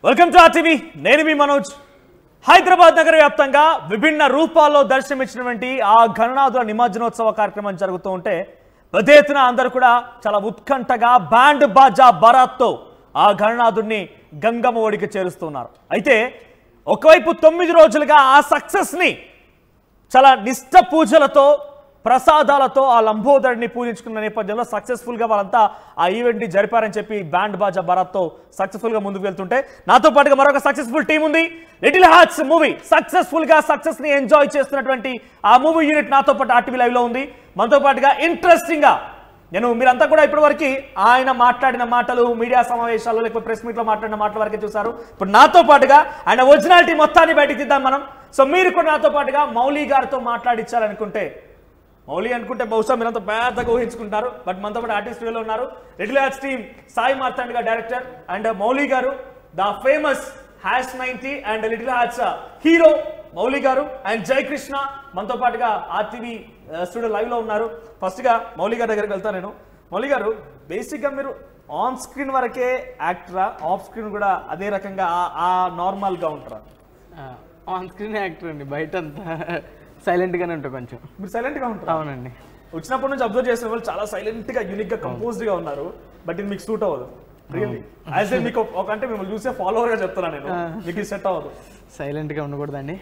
Welcome to RTV. నేను మీ మనోజ్. హైదరాబాద్ నగర వ్యాప్తంగా విభిన్న రూపాల్లో దర్శనమిచ్చినటువంటి ఆ గణనాథుల నిమజ్జనోత్సవ కార్యక్రమం జరుగుతూ ఉంటే పెద్ద ఎత్తున అందరూ కూడా చాలా ఉత్కంఠగా బ్యాండ్ బాజా బరాత్తో ఆ గణనాథుడిని గంగమ్మ ఒడికి చేరుస్తున్నారు. అయితే ఒకవైపు 9 రోజులుగా ఆ సక్సెస్ని చాలా నిష్ఠ పూజలతో ప్రసాదాలతో ఆ లంబోదరుడిని పూజించుకున్న నేపథ్యంలో సక్సెస్ఫుల్గా వాళ్ళంతా ఆ ఈవెంట్ని జరిపారని చెప్పి బ్యాండ్ బాజా బరాత్తో సక్సెస్ఫుల్గా ముందుకు వెళ్తుంటే నాతో పాటుగా మరొక సక్సెస్ఫుల్ టీం ఉంది. లిటిల్ హార్ట్స్ మూవీ సక్సెస్ఫుల్గా సక్సెస్ని ఎంజాయ్ చేస్తున్నటువంటి ఆ మూవీ యూనిట్ నాతో పాటు ఆర్టీవీ లైవ్లో ఉంది. మనతో పాటుగా ఇంట్రెస్టింగ్గా మీరంతా కూడా ఇప్పటివరకు ఆయన మాట్లాడిన మాటలు మీడియా సమావేశాలు లేకపోతే ప్రెస్ మీట్లో మాట్లాడిన మాటల వరకే చూసారు. ఇప్పుడు నాతో పాటుగా ఆయన ఒరిజినాలిటీ మొత్తాన్ని బయటికి తీద్దాం మనం. సో మీరు కూడా నాతో పాటుగా మౌలి గారితో మాట్లాడించాలనుకుంటే మౌలి అనుకుంటే బహుశా మీరంతా పెద్దగా ఊహించుకుంటారు. బట్ మనతో పాటు ఆర్టిస్ట్ వీళ్ళు ఉన్నారు. Little hearts team Sai Marthand గారు డైరెక్టర్ అండ్ మౌలి గారు the famous #90 and little hearts hero Mouli గారు అండ్ జై కృష్ణ మనతో పాటుగా ఆర్టీవీ స్టూడియో లైవ్ లో ఉన్నారు. ఫస్ట్ గా మౌలి గారి దగ్గరికి వెళ్తాను నేను. మౌలి గారు, బేసిక్ గా మీరు ఆన్ స్క్రీన్ వరకే యాక్టరా, ఆఫ్ స్క్రీన్ కూడా అదే రకంగా ఆ నార్మల్ గా ఉంటారా? ఆన్ స్క్రీన్ యాక్టర్ అండి, బయట అంతా సైలెంట్ గానే ఉంటారు. కొంచెం మీరు సైలెంట్ గా ఉంటారు? అవునండి. వచ్చినప్పటి నుంచి అబ్జర్వ్ చేసిన వాళ్ళు చాలా సైలెంట్ గా యూనిక్ గా కంపోజ్డ్ గా ఉన్నారు. బట్ ఇది మీకు సూట్ అవ్వదు. రియల్లీ యాజ్ ఏ మీకు ఒక అంటే మిమ్మల్ని చూసే ఫాలోవర్ గా చెప్తున్నా నేను, మీకు సెట్ అవ్వదు. సైలెంట్ గా ఉండకూడదండి.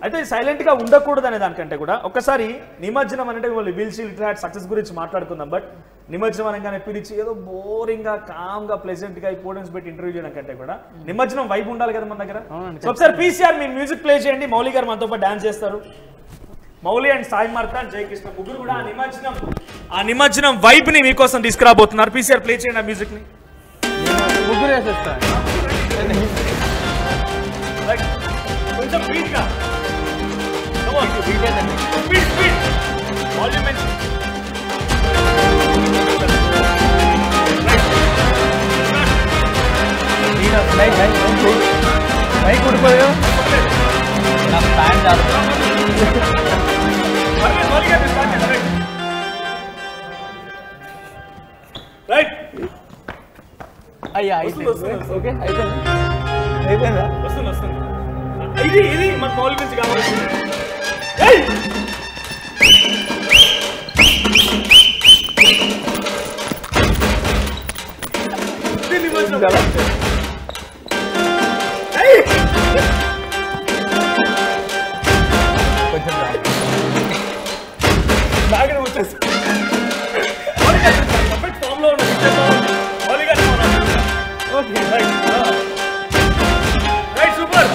అయితే సైలెంట్ గా ఉండకూడదు అనే దానికంటే కూడా ఒకసారి నిమజ్జనం అంటే మిమ్మల్ని పిలిచి లిటిల్ హార్ట్ సక్సెస్ గురించి మాట్లాడుకుందాం. బట్ నిమజ్జనం అనగానే పిలిచి ఏదో బోరింగ్ గా కామ్ గా ప్లెజెంట్ గా ఇంపార్టెన్స్ పెట్టి ఇంటర్వ్యూ చేయడం కంటే కూడా నిమజ్జనం వైబ్ ఉండాలి కదా మన దగ్గర. ఒకసారి పీసీఆర్ మీ మ్యూజిక్ ప్లే చేయండి. మౌలి గారు మనతో పాటు డాన్స్ చేస్తారు. మౌలి అండ్ సాయి మార్తాండ్, జై కృష్ణ ముగ్గురు కూడా ఆ నిమజ్జనం వైబ్ ని మీకోసం తీసుకురాబోతున్నారు. పీసీఆర్ ప్లే చేయండి ఆ మ్యూజిక్ ని. ముగ్గురు వేసేస్తారు. కొంచెం బీట్ గా బైక్ ఉడిపోయో నాకు ప్యాంట్ చాలు. అయ్యా ఓకే అయిపోయిందా? వస్తుంది. ఇది మన మౌలి నుంచి కావాలి. బాగానే వచ్చేసి ఫామ్ లో ఉన్న ఓకే రైట్ సూపర్.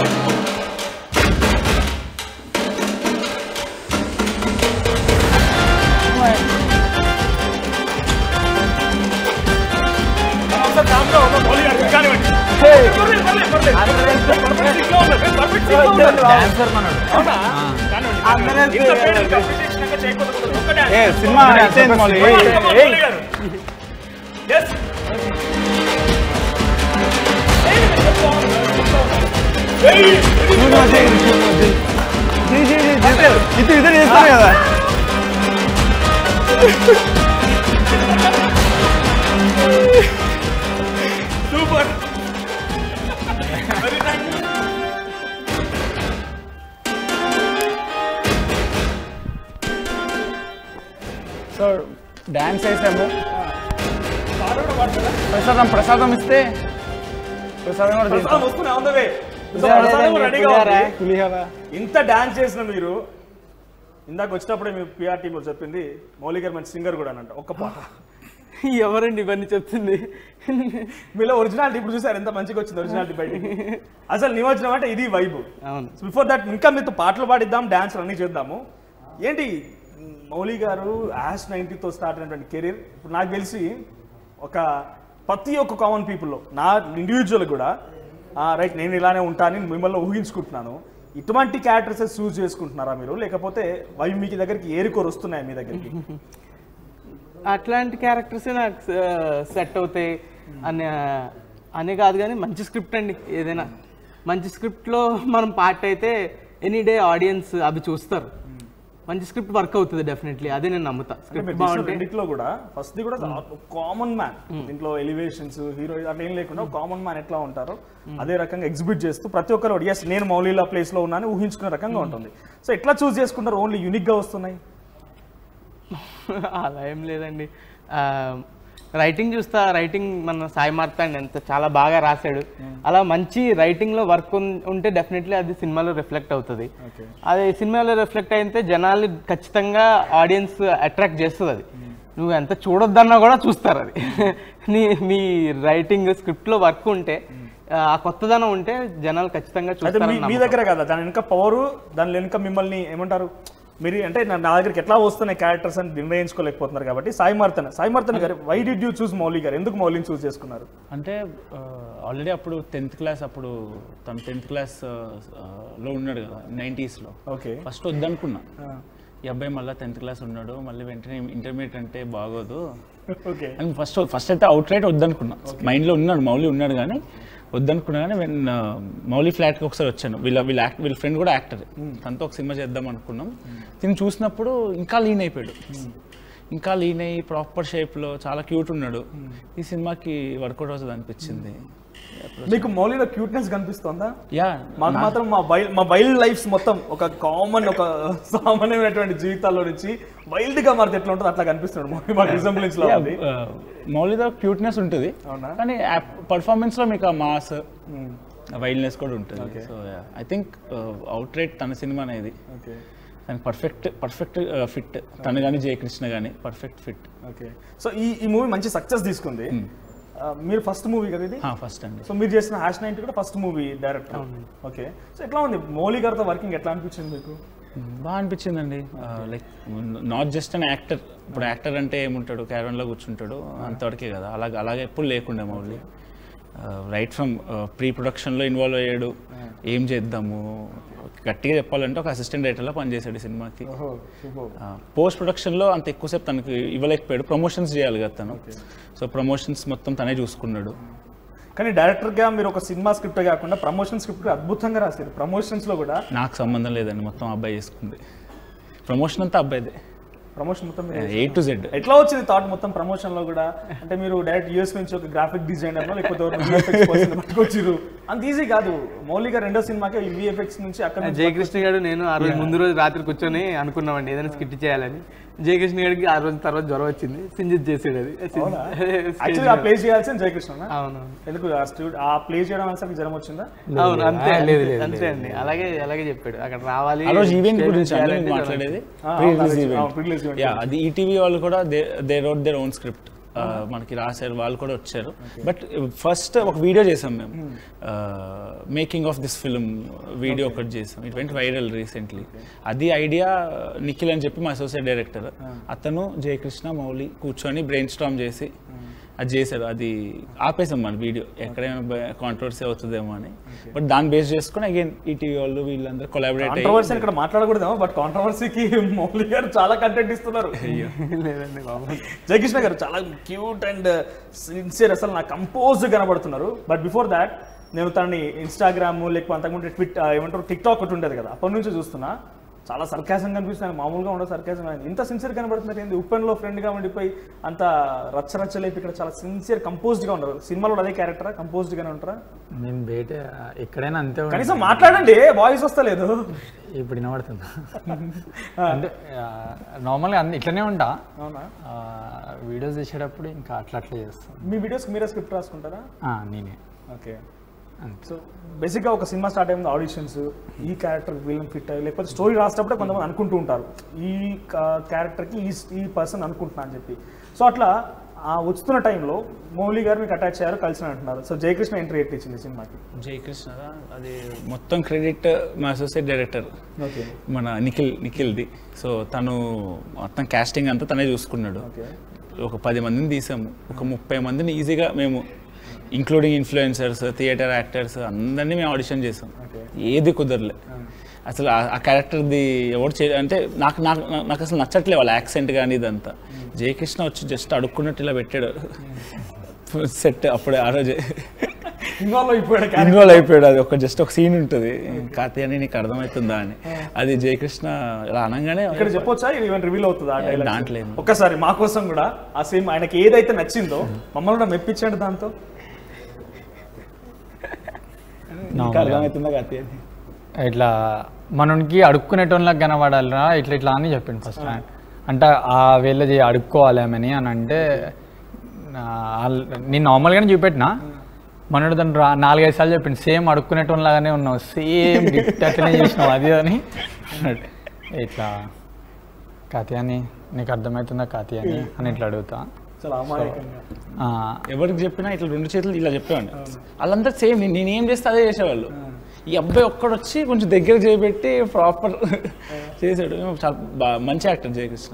సినిమా ఇద్దరు చేస్తారు కదా. సూపర్. సో డాన్స్ వేసాము. ప్రసాదం ఇస్తే ప్రసాదం ఇంత డాన్స్ చేసిన మీరు ఇందాక వచ్చినప్పుడే మీ పిఆర్ టీమ్ చెప్పింది మౌలి గారు మంచి సింగర్ కూడా అనంట. ఒక్క పాట ఎవరండి ఇవన్నీ చెప్తుంది? మీలో ఒరిజినాలిటీ ఇప్పుడు చూసారు ఎంత మంచిగా వచ్చింది ఒరిజినాలిటీ బయటికి. అసలు నిమజ్జనం అంటే ఇది వైబ్. బిఫోర్ దట్ ఇంకా మీతో పాటలు పాడిద్దాం, డాన్స్ అన్నీ చేద్దాము. ఏంటి మౌలి గారు #90తో స్టార్ట్ అయినటువంటి కెరీర్ ఇప్పుడు నాకు తెలిసి ప్రతి ఒక్క కామన్ పీపుల్లో నా ఇండివిజువల్ కూడా రైట్ నేను ఇలానే ఉంటానని మిమ్మల్ని ఊహించుకుంటున్నాను. ఇటువంటి క్యారెక్టర్స్ చూస్ చేసుకుంటున్నారా మీరు, లేకపోతే అవి మీ దగ్గరికి ఏరుకోరు వస్తున్నాయి మీ దగ్గరికి? అట్లాంటి క్యారెక్టర్స్ నాకు సెట్ అవుతాయి అని కాదు, కానీ మంచి స్క్రిప్ట్ అండి. ఏదైనా మంచి స్క్రిప్ట్లో మనం పార్ట్ అయితే ఎనీ డే ఆడియన్స్ అవి చూస్తారు. మంచి స్క్రిప్ట్ వర్క్ అవుతుంది డెఫినెట్లీ, అదే నేను నమ్ముతా. స్క్రిప్ట్ బాగుంటే రెండిట్లో కూడా ఫస్ట్ కూడా కామన్ మ్యాన్, దీంట్లో ఎలివేషన్స్ హీరో అట్లా ఏం లేకుండా కామన్ మ్యాన్ ఎట్లా ఉంటారో అదే రకంగా ఎగ్జిబిట్ చేస్తూ ప్రతి ఒక్కరు ఎస్ నేను మౌలీలా ప్లేస్ లో ఉన్నాను ఊహించుకునే రకంగా ఉంటుంది. సో ఎట్లా చూస్ చేసుకుంటారు? ఓన్లీ యూనిక్ గా వస్తున్నాయి అలా ఏం లేదండి. రైటింగ్ చూస్తా, రైటింగ్ మన సాయి మార్తాండ్ ఎంత చాలా బాగా రాశాడు. అలా మంచి రైటింగ్లో వర్క్ ఉంటే డెఫినెట్లీ అది సినిమాలో రిఫ్లెక్ట్ అవుతుంది. అది సినిమాలో రిఫ్లెక్ట్ అయితే జనాల్ని ఖచ్చితంగా ఆడియన్స్ అట్రాక్ట్ చేస్తుంది. అది నువ్వు ఎంత చూడొద్దన్నా కూడా చూస్తారు. అది మీ రైటింగ్ స్క్రిప్ట్లో వర్క్ ఉంటే, ఆ కొత్తదనం ఉంటే జనాలు ఖచ్చితంగా చూస్తారు. మీ దగ్గర కదా దాని వెనుక పవరు, దాని వెనుక మిమ్మల్ని ఏమంటారు మీరు అంటే నా దగ్గరికి ఎట్లా వస్తున్నాయి క్యారెక్టర్స్ అని నిర్ణయించుకోలేకపోతున్నారు. కాబట్టి సాయి మార్తన్ గారు, why did you choose Mouli గారు? ఎందుకు మౌలిని చూస్ చేసుకున్నారు? అంటే ఆల్రెడీ అప్పుడు 10th క్లాస్, అప్పుడు తను 10th క్లాస్ లో ఉన్నాడు కదా 90s లో. ఓకే, ఫస్ట్ వద్దనుకున్నా, ఈ అబ్బాయి మళ్ళీ 10th క్లాస్ ఉన్నాడు, మళ్ళీ వెంటనే ఇంటర్మీడియట్ అంటే బాగోదు అని ఫస్ట్ అయితే అవుట్ రైట్ వద్దనుకున్నా. మైండ్లో ఉన్నాడు, మౌలి ఉన్నాడు కానీ వద్దనుకున్నా. కానీ మౌలి ఫ్లాట్కి ఒకసారి వచ్చాను, వీళ్ళ ఫ్రెండ్ కూడా యాక్టర్, తనతో ఒక సినిమా చేద్దాం అనుకున్నాం. దీన్ని చూసినప్పుడు ఇంకా లీన్ అయిపోయాడు, ఇంకా లీన్ అయ్యి ప్రాపర్ షేప్లో చాలా క్యూట్ ఉన్నాడు. ఈ సినిమాకి వర్కౌట్ అవుతుంది అనిపించింది. మీకు మౌలిలో క్యూట్నెస్ కనిపిస్తుందా? యా, మాకు మాత్రం మా వైల్డ్ లైఫ్స్ మొత్తం ఒక కామన్, ఒక సామాన్యమైనటువంటి జీవితాల్లో నుంచి వైల్డ్ గా మారితే ఎట్లా ఉంటుంది అట్లా కనిపిస్తున్నాడు మౌలి. మౌలిలో క్యూట్నెస్ ఉంటుంది కానీ పర్ఫార్మెన్స్ లో మీకు ఆ మాస్ వైల్డ్నెస్ కూడా ఉంటుంది. So I think out right తన సినిమా అనేది పర్ఫెక్ట్ ఫిట్. తను కానీ జయకృష్ణ కానీ పర్ఫెక్ట్ ఫిట్. ఓకే, సో ఈ మూవీ మంచి సక్సెస్ తీసుకుంది. మీరు ఫస్ట్ మూవీ కదా ఇది? ఫస్ట్ అండి. సో మీరు చేసిన #90 కూడా first movie director. Okay, so ఎట్లా ఉంది మౌలి గారితో వర్కింగ్? ఎట్లా అనిపించింది మీకు? బాగా అనిపించిందండి. Like not just an actor. ఇప్పుడు యాక్టర్ అంటే ఏముంటాడు, క్యారన్లో కూర్చుంటాడు, అంతవరకే కదా. అలాగే ఎప్పుడు లేకుండే మౌలి. రైట్ ఫ్రమ్ ప్రీ ప్రొడక్షన్లో ఇన్వాల్వ్ అయ్యాడు. ఏం చేద్దాము, గట్టిగా చెప్పాలంటే ఒక అసిస్టెంట్ డైరెక్టర్లో పనిచేశాడు ఈ సినిమాకి. పోస్ట్ ప్రొడక్షన్లో అంత ఎక్కువసేపు తనకు ఇవ్వలేకపోయాడు, ప్రమోషన్స్ చేయాలి కదా తను. సో ప్రమోషన్స్ మొత్తం తనే చూసుకున్నాడు. కానీ డైరెక్టర్గా మీరు ఒక సినిమా స్క్రిప్ట్ కాకుండా ప్రమోషన్ స్క్రిప్ట్ అద్భుతంగా రాశారు. ప్రమోషన్స్లో కూడా నాకు సంబంధం లేదండి, మొత్తం అబ్బాయి చేసుకుంది. ప్రమోషన్ అంతా అబ్బాయిదే. ప్రమోషన్ మొత్తం A to Z. ఎట్లా వచ్చింది థాట్ మొత్తం ప్రమోషన్ లో కూడా? అంటే మీరు డైరెక్ట్ యూఎస్ నుంచి ఒక గ్రాఫిక్ డిజైనర్ లేకపోతే పట్టుకొచ్చిరు, అంత ఈజీ కాదు. మౌలిగా రెండో సినిమాకి విఎఫ్ఎక్స్ నుంచి అక్కడ జయకృష్ణ గారు నేను ఆ రోజు ముందు రోజు రాత్రి కూర్చొని అనుకున్నామండి ఏదైనా స్కిట్ చేయాలని. జయకృష్ణ గారికి ఆ రోజు తర్వాత జ్వరం వచ్చింది, సింజిత్ చేసాడు. అది ఆ ప్లే చేయాల్సిన జయకృష్ణ. అవును, ఎందుకు ఆ ప్లే చేయడం వల్ల జ్వరం వచ్చిందా? అవును, అంతే అండి. అలాగే చెప్పాడు అక్కడ రావాలి. ఈవెంట్ గురించి మాట్లాడేది అది ఈటీవీ వాళ్ళు కూడా they wrote their own script మనకి రాశారు, వాళ్ళు కూడా వచ్చారు. బట్ ఫస్ట్ ఒక వీడియో చేసాం మేము, making of this film video ఒకటి చేసాం. It went viral recently. అది ఐడియా నిఖిల్ అని చెప్పి మా అసోసియేట్ డైరెక్టర్, అతను జయకృష్ణ మౌలి కూర్చొని బ్రెయిన్ స్టార్మ్ చేసి అది చేశారు. అది ఆపేసాం మన వీడియో, ఎక్కడైనా కాంట్రవర్సీ అవుతుందేమో అని. బట్ దాన్ని బేస్ చేసుకుని అగైన్ ఈటీవీ వాళ్ళు వీళ్ళందరూ కొలాబరేట్ అయ్యి ఇక్కడ మాట్లాడకూడదేమో, బట్ కాంట్రవర్సీకి మౌలి గారు చాలా కంటెంట్ ఇస్తున్నారు. లేదండి బాబు, జయకృష్ణ గారు చాలా క్యూట్ అండ్ సిన్సియర్, అసలు నాకు కంపోజ్ కనబడుతున్నారు. బట్ బిఫోర్ దాట్ నేను తనని ఇన్స్టాగ్రామ్ లేకపోతే అంతకుముందు టిక్ టాక్ ఒకటి ఉండేది కదా, అప్పటి నుంచి చూస్తున్నా. చాలా సర్కాజం కనిపిస్తుంది, మామూలుగా ఉండదు సర్కాజం. ఇంత సిన్సియర్ కనబడుతున్నారు ఏంది? ఉప్పెన్లో ఫ్రెండ్గా ఉండిపోయి అంత రచ్చలేపి ఇక్కడ చాలా సిన్సియర్ కంపోజ్డ్గా ఉన్నారు. సినిమాలో అదే క్యారెక్టరా, కంపోజ్డ్గానే ఉంటారా? నేను బయట ఎక్కడైనా అంతే. కనీసం మాట్లాడండి, వాయిస్ వస్తలేదు. ఇప్పుడు వినబడుతుందా? అంటే నార్మల్గా ఇట్లనే ఉంటా. అవునా? వీడియోస్ చేసేటప్పుడు ఇంకా అట్లా చేస్తాను. మీ వీడియోస్కి మీరే స్క్రిప్ట్ రాసుకుంటారా? నేనే. ఓకే, సో బేసిక్గా ఒక సినిమా స్టార్ట్ అయింది, ఆడిషన్స్, ఈ క్యారెక్టర్ వీళ్ళని ఫిట్ అయ్యి, లేకపోతే స్టోరీ రాసేటప్పుడే కొంతమంది అనుకుంటూ ఉంటారు ఈ క్యారెక్టర్కి ఈ పర్సన్ అనుకుంటున్నా అని చెప్పి. సో అట్లా వస్తున్న టైంలో మౌలి గారు మీకు అటాచ్ అయ్యారు, కలిసి అంటున్నారు. సో జయకృష్ణ ఎంట్రీ ఇచ్చింది సినిమాకి. జయకృష్ణ అది మొత్తం క్రెడిట్ మా అసోసియేట్ డైరెక్టర్ మన నిఖిల్ది. సో తను మొత్తం కాస్టింగ్ అంతా తనే చూసుకున్నాడు. ఒక 10 మందిని తీసాము, ఒక 30 మందిని ఈజీగా మేము, ఇంక్లూడింగ్ ఇన్ఫ్లుయెన్సర్స్, థియేటర్ యాక్టర్స్ అందరినీ మేము ఆడిషన్ చేసాం. ఏది కుదరలే అసలు. ఆ క్యారెక్టర్ది ఎవరు అంటే నాకు అసలు నచ్చట్లే వాళ్ళ యాక్సెంట్ కానీ ఇదంతా. జయకృష్ణ వచ్చి జస్ట్ అడుక్కున్నట్టు ఇలా పెట్టాడు సెట్. అప్పుడే ఆ రోజే ఇన్వాల్వ్ అయిపోయాడు. అది ఒక జస్ట్ ఒక సీన్ ఉంటుంది, కాతే అని నీకు అర్థమవుతుందా అని. అది జయకృష్ణ ఇలా అనగానే ఇక్కడ చెప్పొచ్చా ఈవెన్ రివీల్ అవుతుంది ఆ డైలాగ్? దాంట్లో ఒక్కసారి మా కోసం కూడా ఆ సేమ్ ఆయనకి ఏదైతే నచ్చిందో మమ్మల్ని కూడా మెప్పించండి దాంతో. అర్థమవుతుందా కాతే అని? ఇట్లా మనకి అడుక్కునేటోళ్ళకి కనబడాలిరా ఇట్లా ఇట్లా అని చెప్పిండు ఫస్ట్. అంటే ఆ వేళ అడుక్కోవాలేమని అని అంటే నేను నార్మల్గానే చూపెట్టినా, మనోడు దాన్ని 4-5 సార్లు చెప్పిండు సేమ్ అడుక్కునేటోళ్ళలాగానే ఉన్నావు, సేమ్ అట్లనే చేసినావు అది అని అన్నాడు. ఇట్లా కాతియాని నీకు అర్థమవుతుందా కాతియాని అని ఇట్లా అడుగుతా. ఎవరికి చెప్పినా ఇట్లా 2 చేతులు ఇలా చెప్పేవాడిని. వాళ్ళంతా సేమ్ నేనేం చేస్తే అదే చేసేవాళ్ళు. ఈ అబ్బాయి ఒక్కడొచ్చి కొంచెం దగ్గర చేయబెట్టి ప్రాపర్ చేశాడు. చాలా మంచి యాక్టర్ జయకృష్ణ.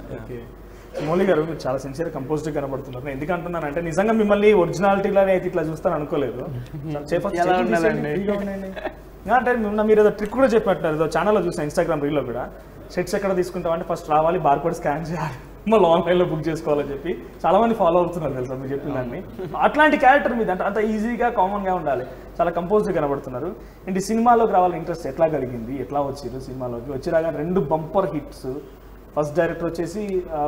మౌలి గారు మీరు చాలా సిన్సియర్ కంపోజ్డ్ కనబడుతున్నారు. ఎందుకు అంటున్నానంటే నిజంగా మిమ్మల్ని ఒరిజినాలిటీలోనే అయితే ఇట్లా చూస్తాను అనుకోలేదు. అంటే మీరు ఏదో ట్రిక్ కూడా చెప్పినట్టు ఏదో ఛానల్లో చూసాను, ఇన్స్టాగ్రామ్ రీల్లో కూడా. సెట్స్ ఎక్కడ తీసుకుంటామంటే ఫస్ట్ రావాలి, బార్కోడ్ స్కాన్ చేయాలి, మళ్ళీ ఆన్లైన్లో బుక్ చేసుకోవాలని చెప్పి చాలా మంది ఫాలో అవుతున్నారు తెలుసా మీరు చెప్పిన దాన్ని. అట్లాంటి క్యారెక్టర్ మీద అంటే అంత ఈజీగా కామన్గా ఉండాలి, చాలా కంపోజ్డ్ కనబడుతున్నారు. ఏంటి సినిమాలోకి రావాలని ఇంట్రెస్ట్ ఎట్లా కలిగింది, ఎట్లా వచ్చారు సినిమాలోకి? వచ్చిరాగా 2 బంపర్ హిట్స్. ఫస్ట్ డైరెక్టర్ వచ్చేసి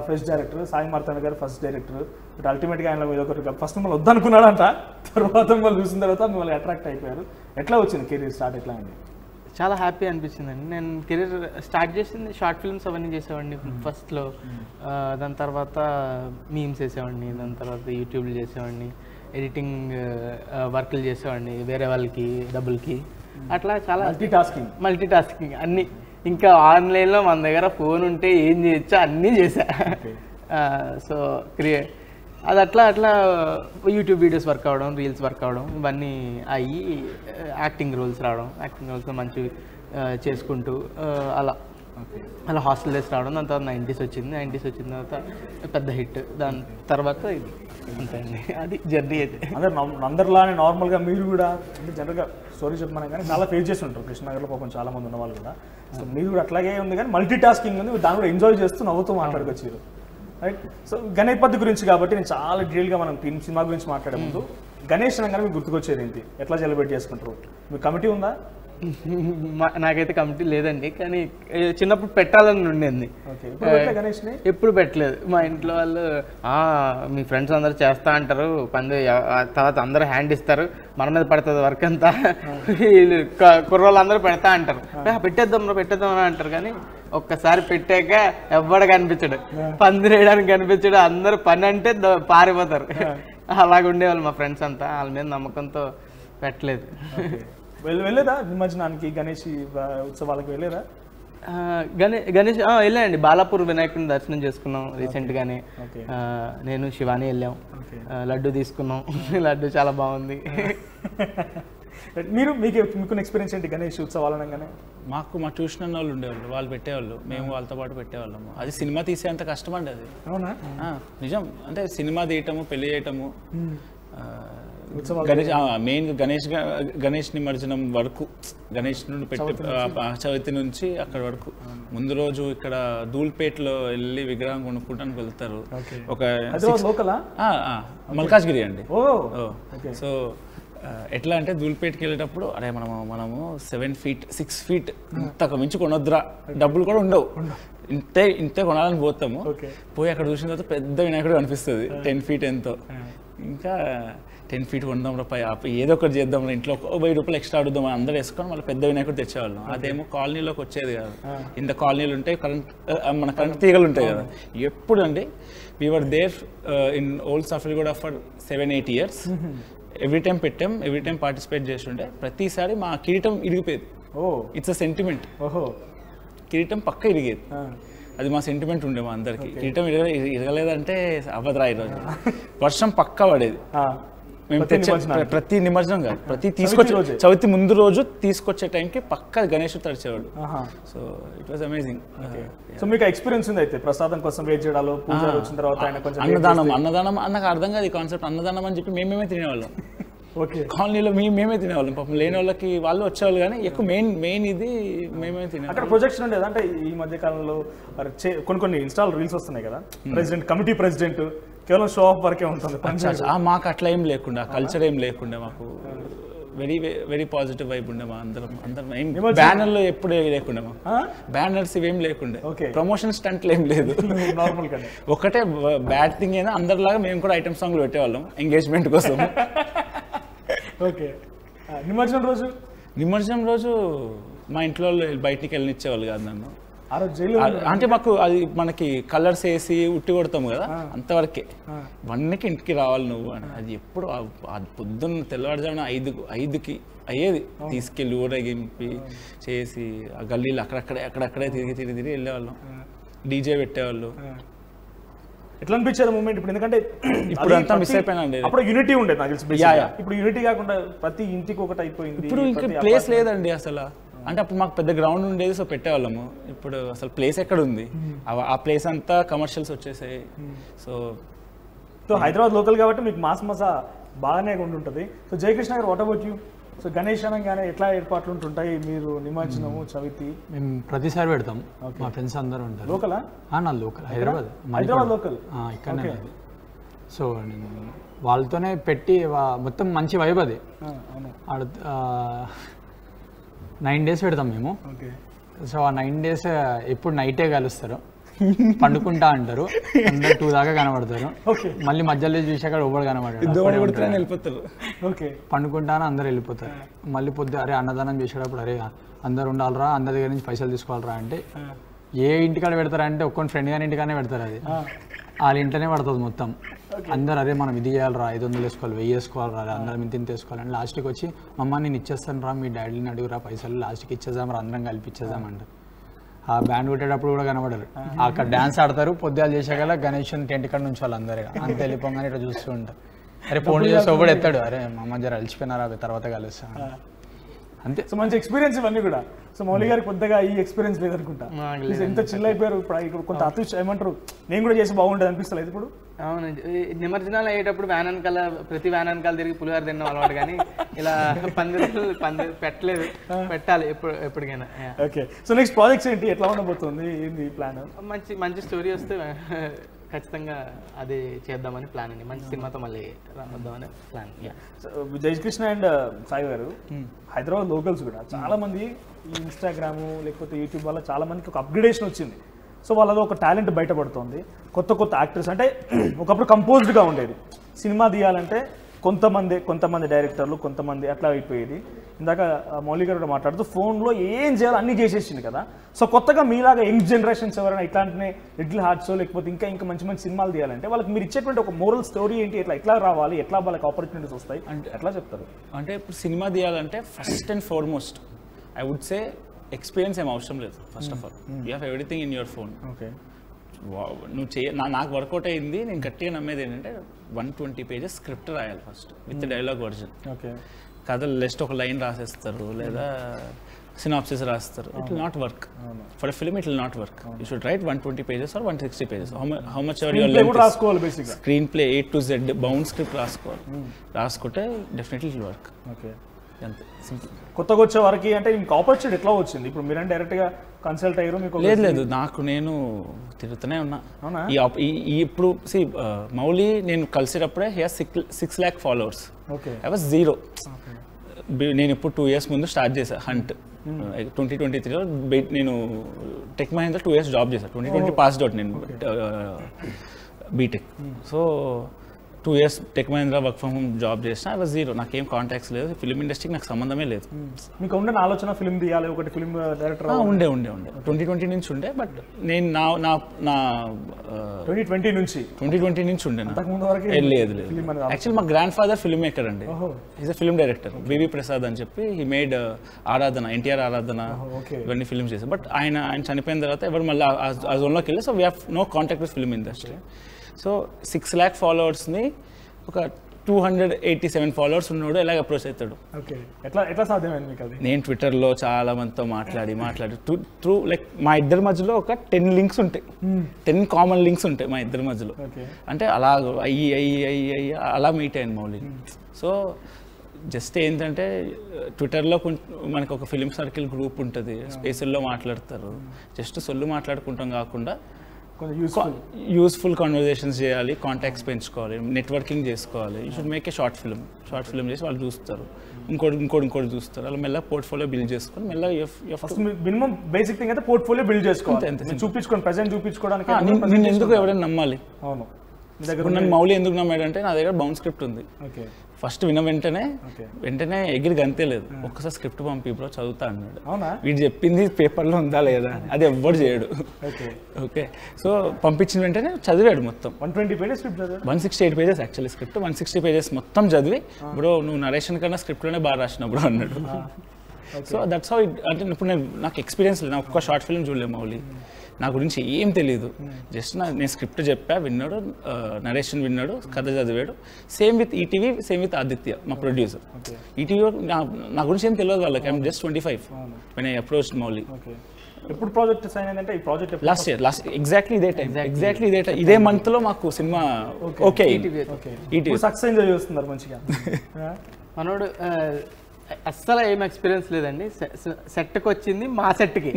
ఫ్రెష్ డైరెక్టర్ సాయి మార్తాండ గారు ఫస్ట్ డైరెక్టర్. బట్ అల్టిమేట్గా ఆయన మీద ఒకటి ఫస్ట్ మిమ్మల్ని వద్దనుకున్నాడంట, తర్వాత మిమ్మల్ని చూసిన తర్వాత మిమ్మల్ని అట్రాక్ట్ అయిపోయారు. ఎట్లా వచ్చింది కెరీర్ స్టార్ట్, ఎట్లా అయింది? చాలా హ్యాపీ అనిపించిందండి. నేను కెరీర్ స్టార్ట్ చేసింది షార్ట్ ఫిల్మ్స్ అవన్నీ చేసేవాడిని ఫస్ట్లో. దాని తర్వాత మీమ్స్ వేసేవాడిని, దాని తర్వాత యూట్యూబ్లో చేసేవాడిని, ఎడిటింగ్ వర్క్లు చేసేవాడిని వేరే వాళ్ళకి డబ్బులకి. అట్లా చాలా మల్టీ టాస్కింగ్ అన్నీ. ఇంకా ఆన్లైన్లో మన దగ్గర ఫోన్ ఉంటే ఏం చేయొచ్చో అన్నీ చేశా. సో అది అట్లా యూట్యూబ్ వీడియోస్ వర్క్ అవ్వడం, రీల్స్ వర్క్ అవ్వడం, ఇవన్నీ అయ్యి యాక్టింగ్ రోల్స్ రావడం, యాక్టింగ్ రోల్స్ మంచి చేసుకుంటూ అలా హాస్టల్ డేస్ రావడం. దాని తర్వాత 90s వచ్చింది. 90s వచ్చిన తర్వాత పెద్ద హిట్. దాని తర్వాత ఇది అంతే అండి, అది జర్నీ అయితే. అదే అందరిలానే నార్మల్గా మీరు కూడా అంటే జనరల్గా స్టోరీ చెప్పమని కానీ చాలా ఫేస్ చేసి ఉంటారు కృష్ణనగర్లో పాపం చాలా మంది ఉన్నవాళ్ళు కూడా. సో మీరు కూడా అట్లాగే ఉంది కానీ మల్టీ టాస్కింగ్ ఉంది, దాన్ని కూడా ఎంజాయ్ చేస్తూ నవ్వుతూ మాట్లాడుకొచ్చారు, రైట్? సో గణపతి గురించి కాబట్టి నేను చాలా డీటెయిల్గా మనం సినిమా గురించి మాట్లాడే ముందు గణేష్ అనగానే మీకు గుర్తుకొచ్చేది ఏంటి, ఎట్లా సెలబ్రేట్ చేసుకుంటారు? మీకు కమిటీ ఉందా? నాకైతే కమిటీ లేదండి, కానీ చిన్నప్పుడు పెట్టాలని ఉండేది. ఎప్పుడు పెట్టలేదు. మా ఇంట్లో వాళ్ళు మీ ఫ్రెండ్స్ అందరూ చేస్తా అంటారు, తర్వాత అందరూ హ్యాండ్ ఇస్తారు, మన మీద పడుతుంది వర్క్ అంతా, కుర్రోళ్ళు అందరూ పెడతా అంటారు, పెట్టేద్దాం అని అంటారు. కానీ ఒక్కసారి పెట్టాక ఎవ్వడు కనిపించడు, పందిరి వేయడానికి కనిపించడు, అందరూ పని అంటే పారిపోతారు. అలాగ ఉండేవాళ్ళు మా ఫ్రెండ్స్ అంతా. వాళ్ళ మీద నమ్మకంతో పెట్టలేదు. వెళ్ళేదా నిమజ్జనానికి, గణేష్ ఉత్సవాలకు వెళ్ళేదా? గణేష్ వెళ్ళానండి. బాలాపూర్ వినాయకుడిని దర్శనం చేసుకున్నాం రీసెంట్గానే. నేను శివాని వెళ్ళాం, లడ్డు తీసుకున్నాం. లడ్డు చాలా బాగుంది. మీకు ఎక్స్పీరియన్స్ ఏంటి గణేష్ ఉత్సవాలు అనగానే? మా ట్యూషన్ అన్న వాళ్ళు ఉండేవాళ్ళు, వాళ్ళు పెట్టేవాళ్ళు, మేము వాళ్ళతో పాటు పెట్టేవాళ్ళము. అది సినిమా తీసేంత కష్టం అండి అది. అవునా? నిజం. అంటే సినిమా తీయటము, పెళ్లి చేయటము, మెయిన్గా గణేష్ నిమజ్జనం వరకు, గణేష్ నుండి చవితి నుంచి అక్కడ వరకు. ముందు రోజు ఇక్కడ ధూల్పేటలో వెళ్ళి విగ్రహం కొనుక్కుంటానికి వెళ్తారు. ఒక మల్కాజ్గిరి అండి. సో ఎట్లా అంటే ధూల్పేటకి వెళ్ళేటప్పుడు అరే మనము 7 feet 6 feet ఇంతకు మించి కొనొద్దురా, డబ్బులు కూడా ఉండవు, ఇంతే కొనాలని పోతాము. పోయి అక్కడ చూసిన తర్వాత పెద్ద వినాయకుడు కనిపిస్తుంది, 10 feet ఎంతో. ఇంకా 10 feet కొందాం రూపాయి, ఏదో ఒకటి చేద్దాం, ఇంట్లో ₹1000 ఎక్స్ట్రా అడుగుదాం అని అందరూ వేసుకొని మళ్ళీ పెద్ద వినాయకుడు తెచ్చేవాళ్ళం. అదేమో కాలనీలోకి వచ్చేది కాదు. ఇంత కాలనీలు ఉంటాయి, మన కరెంట్ తీగలు ఉంటాయి కదా. ఎప్పుడు అండి we are there in old software for 7-8 years. Every time పెట్టాం, ఎవ్రీ టైం పార్టిసిపేట్ చేస్తుండే. ప్రతిసారి మా కిరీటం ఇరిగిపోయేది. It's a sentiment. కిరీటం పక్క ఇరిగేది, అది మా సెంటిమెంట్ ఉండే మా అందరికి. కిరీటం ఇరగలేదంటే అవ్వదురా ఈరోజు. వర్షం పక్కా పడేది. మేము ప్రతి నిమజ్జనం కాదు, ప్రతి తీసుకొచ్చే చవితి ముందు రోజు తీసుకొచ్చే టైంకి పక్కా గణేషుడు తడిచేవాడు. So it was amazing. So మీకు ఎక్స్పీరియన్స్ ఉంది అయితే ప్రసాదం కోసం వెయిట్ చేయడాలు, పూజ వచ్చిన తర్వాత అన్నదానం నాకు అర్థం కాదు ఈ కాన్సెప్ట్. అన్నదానం అని చెప్పి మేమేమే తినేవాళ్ళం. కాలనీలో మేమే తినేవాళ్ళం. పాపం లేని వాళ్ళకి వాళ్ళు వచ్చేవాళ్ళు, కానీ ఎక్కువ మెయిన్ ఇది మేమే తినేవాళ్ళం. అక్కడ ప్రొజెక్షన్ ఉండేది. అంటే ఈ మధ్య కాలంలో కొన్ని ఇన్స్టాల్ రీల్స్ వస్తున్నాయి కదా, ప్రెసిడెంట్ కమిటీ ప్రెసిడెంట్ కేవలం షో ఆఫ్ వరకే ఉంటుంది. మాకు అట్లా ఏం లేకుండా, కల్చర్ ఏం లేకుండా, మాకు వెరీ వెరీ పాజిటివ్ వైబ్ ఉండే మా అందరం ఏం బ్యానర్లు ఎప్పుడు లేకుండే మా బ్యానర్స్ ఇవేం లేకుండే, ప్రమోషన్ స్టంట్లు ఏం లేదు, ఒకటే బ్యాడ్ థింగ్ అయినా అందరిలాగా మేము కూడా ఐటమ్ సాంగ్లు పెట్టేవాళ్ళం ఎంగేజ్మెంట్ కోసం. ఓకే. నిమజ్జనం రోజు మా ఇంట్లో బయటికి వెళ్ళనిచ్చేవాళ్ళు కాదు నన్ను. ఆ రోజు జైలు అంటే మాకు అది మనకి కలర్స్ వేసి ఉట్టి కొడతాము కదా, అంతవరకే. 1కి ఇంటికి రావాలి నువ్వు అని. అది ఎప్పుడు పొద్దున్న తెల్లవారుజామున 5కి అయ్యేది. తీసుకెళ్ళి ఊరేగింపి చేసి ఆ గల్లీలు అక్కడక్కడే తిరిగి వెళ్ళేవాళ్ళం. డీజే పెట్టేవాళ్ళు. ఎట్లా అనిపించేది మూమెంట్ ఇప్పుడు? ఎందుకంటే ఇప్పుడు అంతా మిస్ అయిపోయినండి. అప్పుడు యూనిటీ ఉండేది నాకు తెలిసి. ఇప్పుడు యూనిటీ కాకుండా ప్రతి ఇంటికి ఒకటి అయిపోయింది. ఇప్పుడు ఇంకా ప్లేస్ లేదండి అసలు. అంటే అప్పుడు మాకు పెద్ద గ్రౌండ్ ఉండేది, సో పెట్టేవాళ్ళము. ఇప్పుడు అసలు ప్లేస్ ఎక్కడ ఉంది? ఆ ప్లేస్ అంతా కమర్షియల్స్ వచ్చేసాయి. సో హైదరాబాద్ లోకల్ కాబట్టి మీకు మాస్ మసా బాగానే ఉంటుంటుంది. సో జయకృష్ణ గారు, what about you? So Ganesh అనగానే ఎట్లా ఏర్పాట్లు ఉంటుంటాయి? మీరు నిమజ్జనము, చవితి మేము ప్రతిసారి పెడతాం. మా ఫ్రెండ్స్ అందరూ ఉంటారు. లోకలా? నా లోకల్, హైదరాబాద్ లోకల్. ఇక్కడనే. సో వాళ్ళతోనే పెట్టి మొత్తం మంచి వైబ్ అది. 9 days పెడతాం మేము. సో ఆ 9 days ఎప్పుడు నైటే కలుస్తారు, పండుకుంటా అంటారు, అందరు 2 దాకా కనబడతారు. మళ్ళీ మధ్యలో చూసాక ఎవరు కనబడతారు, పండుకుంటా అని అందరు వెళ్ళిపోతారు. మళ్ళీ పొద్దు అరే అన్నదానం చేసేటప్పుడు అరే అందరు ఉండాలరా, అందరి దగ్గర నుంచి పైసలు తీసుకోవాలరా అంటే ఏ ఇంటికాడ పెడతారంటే ఒక్కొని ఫ్రెండ్ గారి ఇంటికానే పెడతారు. అది వాళ్ళ ఇంట్లోనే పడుతుంది మొత్తం. అందరు అరే మనం ఇది చేయాలరా, 500 వేసుకోవాలి, 1000 వేసుకోవాలరా, అందరం ఇంత వేసుకోవాలని లాస్ట్కి వచ్చి మమ్మ నేను ఇచ్చేస్తాను రా, మీ డాడీని అడుగురా పైసలు, లాస్ట్కి ఇచ్చేద్దాం రా, అందరం కలిపి ఇచ్చేద్దామంటారు. ఆ బ్యాండ్ కొట్టేటప్పుడు కూడా కనబడరు. అక్కడ డ్యాన్స్ ఆడతారు, పొద్దులు చేసాక గణేష్ టెంట్ కాడ నుంచి వాళ్ళు అందరు అంత వెళ్ళిపోగానే ఇట్లా చూస్తూ ఉంటారు. అరే ఫోన్ చేసి ఒకటి ఎత్తాడు, అరే మమ్మ జర అలిచిపోయినారా, తర్వాత కలుస్తాను అంతే. సో మంచి ఎక్స్పీరియన్స్ ఇవన్నీ కూడా. సో మౌలి గారికి కొద్దిగా ఈ ఎక్స్పీరియన్స్ లేదనుకుంటా. ఎంత చిల్ అయిపోయారు ఇప్పుడు. కొంత ఏమంటారు, నేను కూడా చేసి బాగుంటుంది అనిపిస్తలేదు ఇప్పుడు. అవును, నిమజ్జనాలు అయ్యేటప్పుడు ప్రతి వ్యాన్ వెనకాల తిరిగి పులిహోర తిన్న అలవాటు, కానీ ఇలా పందిరు పెట్టలేదు, పెట్టాలి ఎప్పటికైనా. ఓకే. సో నెక్స్ట్ ప్రాజెక్ట్స్ ఏంటి, ఎట్లా ఉండబోతుంది, ఏంది ప్లాన్? మంచి స్టోరీ వస్తే ఖచ్చితంగా అది చేద్దామని ప్లాన్ అండి. మంచి సినిమాతో మళ్ళీ వద్దామని ప్లాన్. జయకృష్ణ అండ్ సాయి గారు, హైదరాబాద్ లోకల్స్ కూడా చాలా మంది ఈ ఇన్స్టాగ్రాము లేకపోతే యూట్యూబ్ వల్ల చాలా మందికి ఒక అప్గ్రేడేషన్ వచ్చింది. సో వాళ్ళలో ఒక టాలెంట్ బయటపడుతుంది. కొత్త యాక్టర్స్ అంటే ఒకప్పుడు కంపోజ్డ్గా ఉండేది, సినిమా తీయాలంటే కొంతమంది డైరెక్టర్లు, కొంతమంది అట్లా అయిపోయేది. ఇందాక మౌలి గారు కూడా మాట్లాడుతూ ఫోన్లో ఏం చేయాలో అన్నీ చేసేసింది కదా. సో కొత్తగా మీలాగా యంగ్ జనరేషన్స్ ఎవరైనా ఇట్లాంటినే లిటిల్ హార్ట్స్ లేకపోతే ఇంకా మంచి సినిమాలు తీయాలంటే వాళ్ళకి మీరు ఇచ్చేటువంటి ఒక మోరల్ స్టోరీ ఏంటి, ఎట్లా రావాలి, ఎట్లా వాళ్ళకి ఆపర్చునిటీస్ వస్తాయి అంటే ఎట్లా చెప్తారు? అంటే ఇప్పుడు సినిమా తీయాలంటే first and foremost I would say experience ఏం అవసరం లేదు. First of all you have everything in your phone. Okay. నువ్వు నాకు వర్కౌట్ అయింది, నేను గట్టిగా నమ్మేది ఏంటంటే 120 pages స్క్రిప్ట్ రాయాలి first with dialogue version. Okay. కథలు జస్ట్ ఒక లైన్ రాసేస్తారు లేదా సినాప్సిస్ రాస్తారు. It will not work for a film. It will not work. You should write 120 pages or 160 pages. How much ever your length రాసుకోవాలి. బేసిక్గా screen play A to Z bound script రాసుకుంటే definitely it work. Okay. అంతే simple. కొత్తగా వచ్చే వరకు అంటే మీకు opportunity ఎట్లా వచ్చింది? ఇప్పుడు మీరు డైరెక్ట్గా కన్సల్ట్ అయ్యారు? మీకు లేదు నేను తిరుగుతూనే ఉన్నా. ఇప్పుడు మౌలి నేను కలిసేటప్పుడే he has 6 lakh followers. I was 0. నేను ఇప్పుడు 2 years ముందు స్టార్ట్ చేశాను హంట్. 2023లో నేను టెక్ మహీంద్రా 2 years జాబ్ చేశాను. 2020 పాస్డ్ అవుట్ నేను BTech. So 2 years Tech Mahindra work from home job చేసిన. I was 0. నాకేం కాంటాక్ట్స్ లేదు, ఫిల్మ్ ఇండస్ట్రీకి నాకు సంబంధమే లేదు. మీకు ఉండే ఆలోచన ఫిల్మ్ తీయాలి, ఒకటి ఫిల్మ్ డైరెక్టర్ ఉండే 2020 నుంచి ఉండే. బట్ నేను నా 2020 నుంచి ఉండే. లేదు యాక్చువల్లీ మా గ్రాండ్ ఫాదర్ ఫిల్మ్ మేకర్ అండి. Is a film director, B V Prasad అని చెప్పి. హీ మేడ్ ఆరాధన, ఎన్టీఆర్ ఆరాధన, ఇవన్నీ ఫిల్మ్స్ చేశారు. బట్ ఆయన చనిపోయిన తర్వాత ఎవరు మళ్ళీ ఆ జోన్లోకి వెళ్ళి. So we have no contact with film industry. So 6 lakh ఫాలోవర్స్ని ఒక 287 followers ఉన్నాడు ఎలాగ అప్రోచ్ అవుతాడు? ఎట్లా సాధ్యమైంది మీకు అది? నేను ట్విట్టర్లో చాలా మందితో మాట్లాడి త్రూ లైక్ మా ఇద్దరి మధ్యలో ఒక 10 లింక్స్ ఉంటాయి, 10 కామన్ లింక్స్ ఉంటాయి మా ఇద్దరి మధ్యలో. అంటే అలా అయ్యి అలా మీట్ అయ్యాను మౌలి. సో జస్ట్ ఏంటంటే ట్విట్టర్లో మనకు ఒక ఫిలిం సర్కిల్ గ్రూప్ ఉంటుంది, స్పేసుల్లో మాట్లాడతారు. జస్ట్ సొల్లు మాట్లాడుకుంటాం కాకుండా యూస్ఫుల్ కాన్వర్జేషన్స్ చేయాలి, కాంటాక్ట్స్ పెంచుకోవాలి, నెట్వర్కింగ్ చేసుకోవాలి. You should make a short film చేసి వాళ్ళు చూస్తారు, ఇంకోటి చూస్తారు. అలా మెల్లగా పోర్ట్ఫోలియో బిల్డ్ చేసుకొని మెల్లగా మినిమం బేసిక్ థింగ్ అయితే పోర్ట్ఫోలియో బిల్డ్ చేసుకోవాలి, చూపించుకోండి ప్రెజెంట్ చూపించుకోవడానికి. నేను ఎందుకు ఎవరైనా నమ్మాలి? అవును, నన్ను మౌలి ఎందుకు నమ్మాడంటే నా దగ్గర బౌండ్ స్క్రిప్ట్ ఉంది. ఫస్ట్ విన్న వెంటనే ఎగిరి గంతేలేదు, ఒక్కసారి స్క్రిప్ట్ పంపి బ్రో చదువుతా అన్నాడు. వీడు చెప్పింది పేపర్లో ఉందా లేదా అది ఎవ్వడు చేయడు. ఓకే, సో పంపించిన వెంటనే చదివాడు మొత్తం. 168 పేజెస్ యాక్చువల్లీ స్క్రిప్ట్, 160 పేజెస్ మొత్తం చదివి బ్రో నువ్వు నరేషన్ కన్నా స్క్రిప్ట్లోనే బాగా రాసిన బ్రో అన్నాడు. సో దట్స్ హౌ అంటే ఇప్పుడు నాకు ఎక్స్పీరియన్స్ లేదు, నాకు ఒక్క షార్ట్ ఫిల్మ్ చూడలేదు మౌలి, నా గురించి ఏం తెలియదు. జస్ట్ నేను స్క్రిప్ట్ చెప్పా, విన్నాడు, నరేషన్ విన్నాడు, కథ చదివాడు. Same with ETV, same with Aditya మా ప్రొడ్యూసర్. ఈటీవీ నా గురించి ఏం తెలియదు వాళ్ళకి, I'm just 25 when I approached Mouli. ఎప్పుడు ప్రాజెక్ట్ సైన్ అయిందంటే ఈ ప్రాజెక్ట్ లాస్ట్ ఇయర్ ఎగ్జాక్ట్లీ ఇదే టైం, ఇదే మంత్ లో మాకు cinema okay ETV success enjoy చేస్తున్నారు మంచిగా. మనోడు అస్సలు ఏం ఎక్స్పీరియన్స్ లేదండి, సెట్కి వచ్చింది మా సెట్కి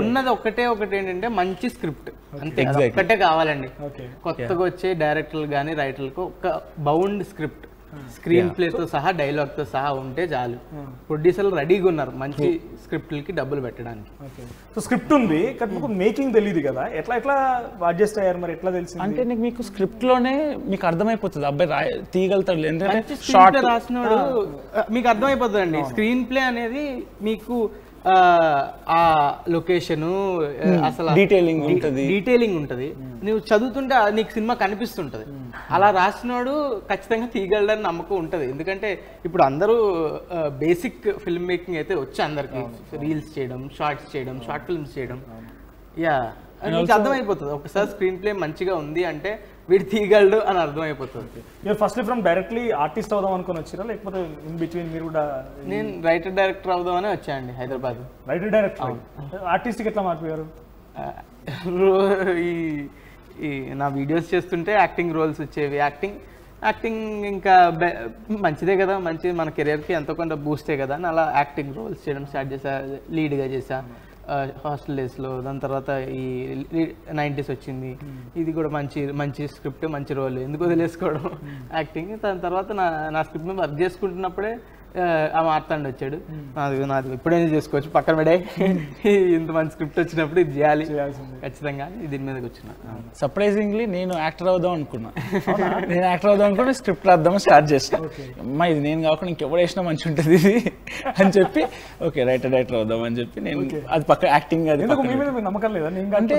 ఉన్నది ఒకటి ఏంటంటే మంచి స్క్రిప్ట్ అంతే, ఒక్కటే కావాలండి. కొత్తగా వచ్చే డైరెక్టర్లు కానీ రైటర్లకు ఒక బౌండ్ స్క్రిప్ట్, స్క్రీన్ ప్లేతో సహా డైలాగ్తో సహా ఉంటే చాలు. ప్రొడ్యూసర్లు రెడీగా ఉన్నారు మంచి స్క్రిప్ట్లకి డబ్బులు పెట్టడానికి. సో స్క్రిప్ట్ ఉంది కానీ మేకింగ్ తెలియదు కదా, ఎట్లా అడ్జస్ట్ అయ్యారు మరి, ఎట్లా తెలిసింది? అంటే మీకు స్క్రిప్ట్ లోనే మీకు అర్థమైపోతుంది అబ్బాయి తీయగలుగుతాడు, ఎందుకంటే షార్ట్ రాసినాడు మీకు అర్థమైపోతుంది అండి. స్క్రీన్ ప్లే అనేది మీకు ఆ లొకేషను అసలు డీటెయిలింగ్ ఉంటుంది, నువ్వు చదువుతుంటే నీకు సినిమా కనిపిస్తుంటుంది. అలా రాసినోడు ఖచ్చితంగా తీయగలడని నమ్మకం ఉంటుంది. ఎందుకంటే ఇప్పుడు అందరూ బేసిక్ ఫిల్మ్ మేకింగ్ అయితే వచ్చి అందరికి రీల్స్ చేయడం, షార్ట్స్ చేయడం, షార్ట్ ఫిల్మ్స్ చేయడం, నీకు అర్థమైపోతుంది. ఒకసారి స్క్రీన్ ప్లే మంచిగా ఉంది అంటే వీడు తీయగలడు అని అర్థమైపోతుంది. మీరు ఫస్ట్ ఫ్రమ్ డైరెక్ట్లీ ఆర్టిస్ట్ అవుదాం అనుకుని వచ్చారా, లేకపోతే ఇన్ బిట్వీన్ మీరు కూడా? నేను రైటర్ డైరెక్టర్ అవుదామని వచ్చానండి హైదరాబాద్. రైటర్ డైరెక్టర్, ఆర్టిస్ట్కి ఎట్లా మారిపోయారు? ఈ నా వీడియోస్ చేస్తుంటే యాక్టింగ్ రోల్స్ వచ్చేవి. యాక్టింగ్ ఇంకా మంచిదే కదా, మంచి మన కెరియర్కి ఎంతో కొంత బూస్టే కదా అని అలా యాక్టింగ్ రోల్స్ చేయడం స్టార్ట్ చేశా. లీడ్గా చేశా హాస్టల్ డేస్లో. దాని తర్వాత ఈ 90s వచ్చింది, ఇది కూడా మంచి స్క్రిప్ట్, మంచి రోల్, ఎందుకు వదిలేసుకోవడం యాక్టింగ్. దాని తర్వాత నా స్క్రిప్ట్ మీద వర్క్ చేసుకుంటున్నప్పుడే ఆ మార్తాండ్ వచ్చాడు. నాది ఇప్పుడైనా చేసుకోవచ్చు, పక్కన పడే ఇంత మంచి స్క్రిప్ట్ వచ్చినప్పుడు ఇది చేయాలి ఖచ్చితంగా, దీని మీదకి వచ్చిన. సర్ప్రైజింగ్లీ నేను యాక్టర్ అవుదాం అనుకున్నా, స్క్రిప్ట్ రాద్దామని స్టార్ట్ చేస్తాను. అమ్మా ఇది నేను కాకుండా ఇంకెవరు వేసినా మంచి ఉంటుంది ఇది అని చెప్పి ఓకే రైటర్ అవుదాం అని చెప్పి నేను అది పక్క యాక్టింగ్ అది నమ్మకం లేదా అంటే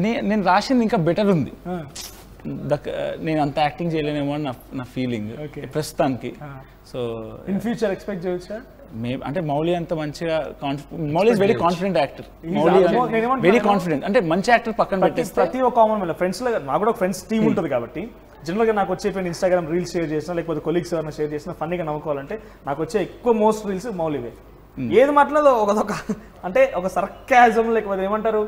నేను రాసింది ఇంకా బెటర్ ఉంది, నేను అంత యాక్టింగ్ చేయలేనేమో అని నా ఫీలింగ్ ప్రస్తుతానికి. సో ఇన్ ఫ్యూచర్ ఎక్స్పెక్ట్ చేయొచ్చా? అంటే మౌలి అంత మంచిగా Mouli is very confident actor, very confident అంటే మంచి యాక్టర్ పక్కన పెట్టేస్తే ప్రతి ఒక్క కామన్ ఫ్రెండ్స్ లో నాకు కూడా ఫ్రెండ్స్ టీమ్ ఉంటుంది కాబట్టి జనరల్గా నాకు వచ్చే ఇన్స్టాగ్రామ్ రీల్స్ షేర్ చేసినా లేకపోతే కొలీగ్స్ ఎవరైనా షేర్ చేసినా ఫన్నీగా నవ్వుకోవాలంటే నాకు వచ్చే ఎక్కువ మోస్ట్ రీల్స్ మౌలివే. ఏది మాట్లాడదో ఒక అంటే ఒక సర్కాజం లేకపోతే ఏమంటారు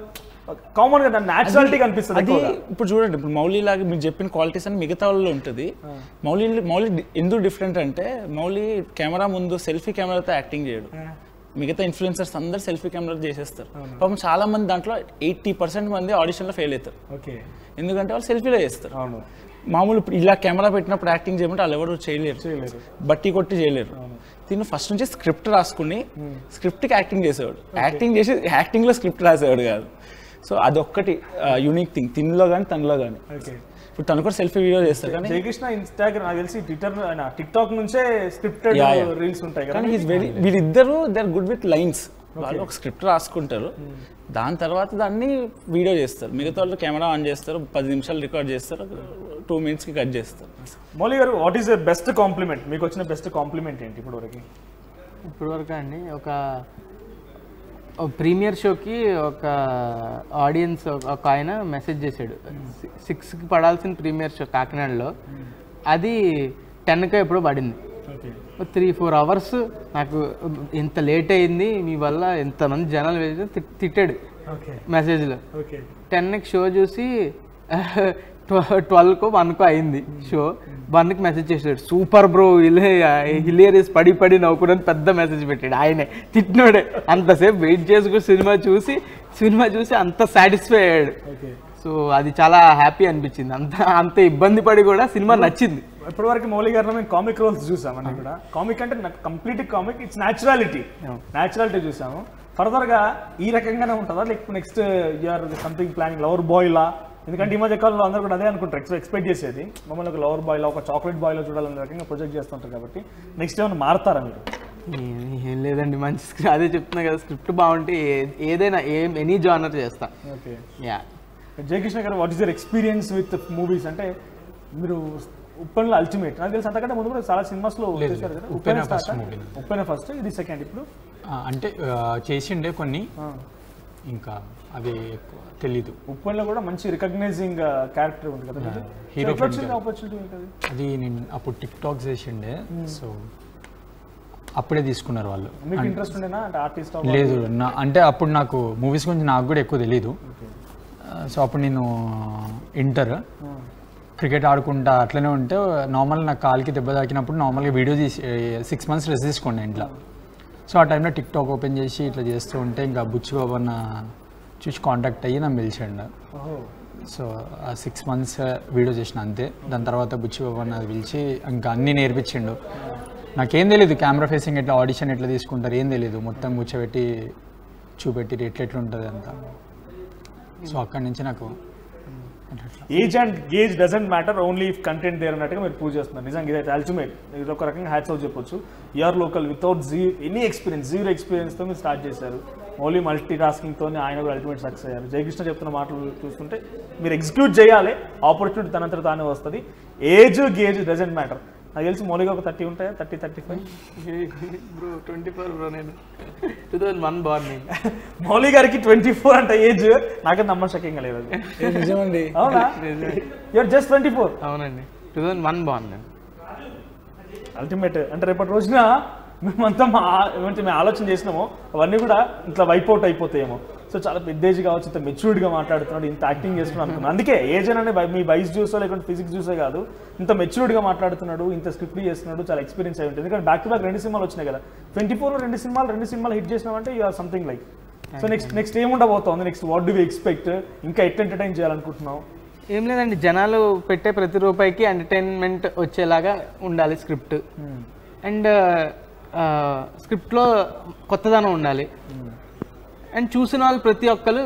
కామన్ గా న్యాచురాలిటీ కనిపిస్తుంది. అది ఇప్పుడు చూడండి, ఇప్పుడు మౌలి లాగా మీరు చెప్పిన క్వాలిటీస్ అని మిగతా వాళ్ళలో ఉంటుంది. మౌలి ఎందుకు డిఫరెంట్ అంటే మౌలి కెమెరా ముందు సెల్ఫీ కెమెరాతో యాక్టింగ్ చేయడు, మిగతా ఇన్ఫ్లుయెన్సర్స్ అందరు సెల్ఫీ కెమెరా చేసేస్తారు. పాపం చాలా మంది దాంట్లో 80% మంది ఆడిషన్లో ఫెయిల్ అవుతారు, ఎందుకంటే వాళ్ళు సెల్ఫీలో చేస్తారు. మామూలు ఇలా కెమెరా పెట్టినప్పుడు యాక్టింగ్ చేయమంటే వాళ్ళు ఎవరు చేయలేరు, బట్టి కొట్టి చేయలేరు. దీన్ని ఫస్ట్ నుంచి స్క్రిప్ట్ రాసుకుని స్క్రిప్ట్కి యాక్టింగ్ చేసేవాడు, యాక్టింగ్ చేసి యాక్టింగ్లో స్క్రిప్ట్ రాసేవాడు కాదు. సో అదొక్కటి యూనిక్ థింగ్ తిన్లో కానీ తనలో కానీ. ఇప్పుడు తను కూడా సెల్ఫీ వీడియో చేస్తారు. కానీ జయకృష్ణ ఇన్స్టాగ్రామ్ నాకు తెలిసి ట్విట్టర్ టిక్టాక్ నుంచే స్క్రిప్టెడ్ రీల్స్ ఉంటాయి కదా. కానీ వీళ్ళిద్దరు they are good with lines. వాళ్ళు ఒక స్క్రిప్ట్ రాసుకుంటారు, దాని తర్వాత దాన్ని వీడియో చేస్తారు. మిగతా వాళ్ళు కెమెరా ఆన్ చేస్తారు, 10 నిమిషాలు రికార్డ్ చేస్తారు, 2 minutesకి కట్ చేస్తారు. మౌలి గారు, what is the best compliment, మీకు వచ్చిన బెస్ట్ కాంప్లిమెంట్ ఏంటి ఇప్పటివరకు అండి? ఒక ప్రీమియర్ షోకి ఒక ఆడియన్స్ ఒక ఆయన మెసేజ్ చేశాడు, 6కి పడాల్సిన ప్రీమియర్ షో కాకినాడలో, అది 10కి ఎప్పుడో పడింది. 3-4 hours నాకు ఇంత లేట్ అయింది మీ వల్ల, ఎంతమంది జనాలు వేసి తిట్టాడు మెసేజ్లో. 10కి షో చూసి 12కో 1కో అయింది షో, 1కి మెసేజ్ చేసాడు, సూపర్ బ్రో హిలేరియస్ పడి నవ్వుకుని పెద్ద మెసేజ్ పెట్టాడు. ఆయనే తిట్టినోడే, అంతసేపు వెయిట్ చేసుకుని సినిమా చూసి సినిమా చూసి అంత సాటిస్ఫై అయ్యాడు. సో అది చాలా హ్యాపీ అనిపించింది. అంత ఇబ్బంది పడి కూడా సినిమా నచ్చింది. ఇప్పటివరకు మౌలి గారిలో మేము కామిక్ రోల్స్ చూసామని కూడా. కామిక్ అంటే నాకు కంప్లీట్ కామిక్, ఇట్స్ న్యాచురాలిటీ చూసాము. ఫర్దర్గా ఈ రకంగానే ఉంటుందా లేకపోతే next you are something planning lover బాయ్లా? ఎందుకంటే ఈ మధ్య కాలంలో అందరూ కూడా అదే అనుకుంటారు, ఎక్స్పెక్ట్ చేసేది మమ్మల్ని ఒక లవర్ బాయ్లో, ఒక చాక్లెట్ బాయ్లో చూడాలనే రకంగా ప్రొజెక్ట్ చేస్తుంటారు. కాబట్టి నెక్స్ట్ ఏమైనా మారుతారా మీరు? ఏం లేదండి, మంచి అదే చెప్తున్నా కదా, స్క్రిప్ట్ బాగుంటే ఏదైనా ఎనీ జానర్ చేస్తా. ఓకే. యా. జయకృష్ణ గారు, what is your experience with movies? అంటే మీరు ఉప్పెన్లో అల్టిమేట్, నాకు తెలిసి అంతకంటే ముందు కూడా చాలా సినిమాస్లో చేశారు కదా. ఉప్పెన ఫస్ట్, ఇది సెకండ్. ఇప్పుడు అంటే చేసిండే కొన్ని, ఇంకా అది ఎక్కువ తెలీదు. ఉప్పెన్లో కూడా మంచి రికగ్నైజింగ్ క్యారెక్టర్ ఉంది కదా, హీరో ఆపర్చునిటీ ఉంటుంది. అది నేను అప్పుడు టిక్ టాక్ చేసిండే, సో అప్పుడే తీసుకున్నారు వాళ్ళు. మీకు ఇంట్రెస్ట్ ఉండేనా అంటే ఆర్టిస్ట్? లేదు, అంటే అప్పుడు నాకు మూవీస్ గురించి నాకు కూడా ఎక్కువ తెలీదు. సో అప్పుడు నేను ఇంటర్ క్రికెట్ ఆడుకుంటా అట్లనే ఉంటే నార్మల్ నాకు కాలికి దెబ్బ తాకినప్పుడు నార్మల్గా వీడియో తీసి 6 months రెస్ట్ తీసుకోండి ఇంట్లో. సో ఆ టైంలో టిక్ టాక్ ఓపెన్ చేసి ఇట్లా చేస్తూ ఉంటే ఇంకా బుచ్చి బాబన్న చూసి కాంటాక్ట్ అయ్యి నన్ను పిలిచాడు. సో ఆ 6 months వీడియో చేసిన అంతే. దాని తర్వాత బుచ్చి బాబన్న అది పిలిచి ఇంకా అన్నీ నేర్పించిండు. నాకేం తెలియదు కెమెరా ఫేసింగ్ ఎట్లా, ఆడిషన్ ఎట్లా తీసుకుంటారు ఏం తెలియదు. మొత్తం కూర్చోబెట్టి చూపెట్టి ఎట్లెట్లుంటుంది అంతా. సో అక్కడి నుంచి నాకు age and gauge doesn't matter, only if content there అన్నట్టుగా మీరు ప్రూవ్ చేస్తున్నారు. నిజంగా ఇదైతే అల్టిమేట్. ఇది ఒక రకంగా హ్యాట్స్ ఆఫ్ చెప్పొచ్చు. యూఆర్ లోకల్ వితౌట్ జీరో ఎక్స్పీరియన్స్తో మీరు స్టార్ట్ చేశారు. ఓన్లీ మల్టీ టాస్కింగ్తో ఆయన కూడా అల్టిమేట్ సక్సెస్ అయ్యారు. జయకృష్ణ చెప్తున్న మాటలు చూస్తుంటే మీరు ఎగ్జిక్యూట్ చేయాలి, ఆపర్చునిటీ తనంతట తానే వస్తుంది. Age gauge doesn't matter. నాకు తెలిసి మౌలిగా ఒక 30 ఉంటాయా, 30-35? బ్రో 24 బ్రో, నేను 2001 బార్న్. మౌలి గారికి 24 అంటే ఏజ్ నాకైతే నమ్మశక్యంగా లేదు. నిజమండి. అవునా? You're just 24? అవునండి, 2001 బార్న్ నేను. అల్టిమేట్. అంటే రేపటి రోజున మేమంతా ఏమంటే మేము ఆలోచన చేసినామో అవన్నీ కూడా ఇట్లా వైప్అవుట్ అయిపోతాయేమో. సో చాలా పెద్ద ఏజ్ కావచ్చు, ఇంత మెచ్యూర్డ్గా మాట్లాడుతున్నాడు, ఇంత యాక్టింగ్ చేస్తున్నాడు అనుకున్నాను. అందుకే ఏజ్ అనే మీ బైస్ చూసో లేకుంటే ఫిజిక్స్ చూసే కాదు, ఇంత మెచ్యూర్డ్గా మాట్లాడుతున్నాడు, ఇంత స్క్రిప్ట్ చేస్తున్నాడు, చాలా ఎక్స్పీరియన్స్ అయి ఉంటుంది. ఎందుకంటే బ్యాక్ టు బ్యాక్ 2 సినిమాలు వచ్చినాయి కదా. 24లో 2 సినిమాలు హిట్ చేసినామంటే you are something like. So next ఏముండబోతోంది? Next what do we expect? ఇంకా ఎట్లా ఎంటర్టైన్ చేయాలనుకుంటున్నావు? ఏం లేదండి, జనాలు పెట్టే ప్రతి రూపాయికి ఎంటర్టైన్మెంట్ వచ్చేలాగా ఉండాలి స్క్రిప్ట్. అండ్ స్క్రిప్ట్లో కొత్తదనం ఉండాలి. అండ్ చూసిన వాళ్ళు ప్రతి ఒక్కరు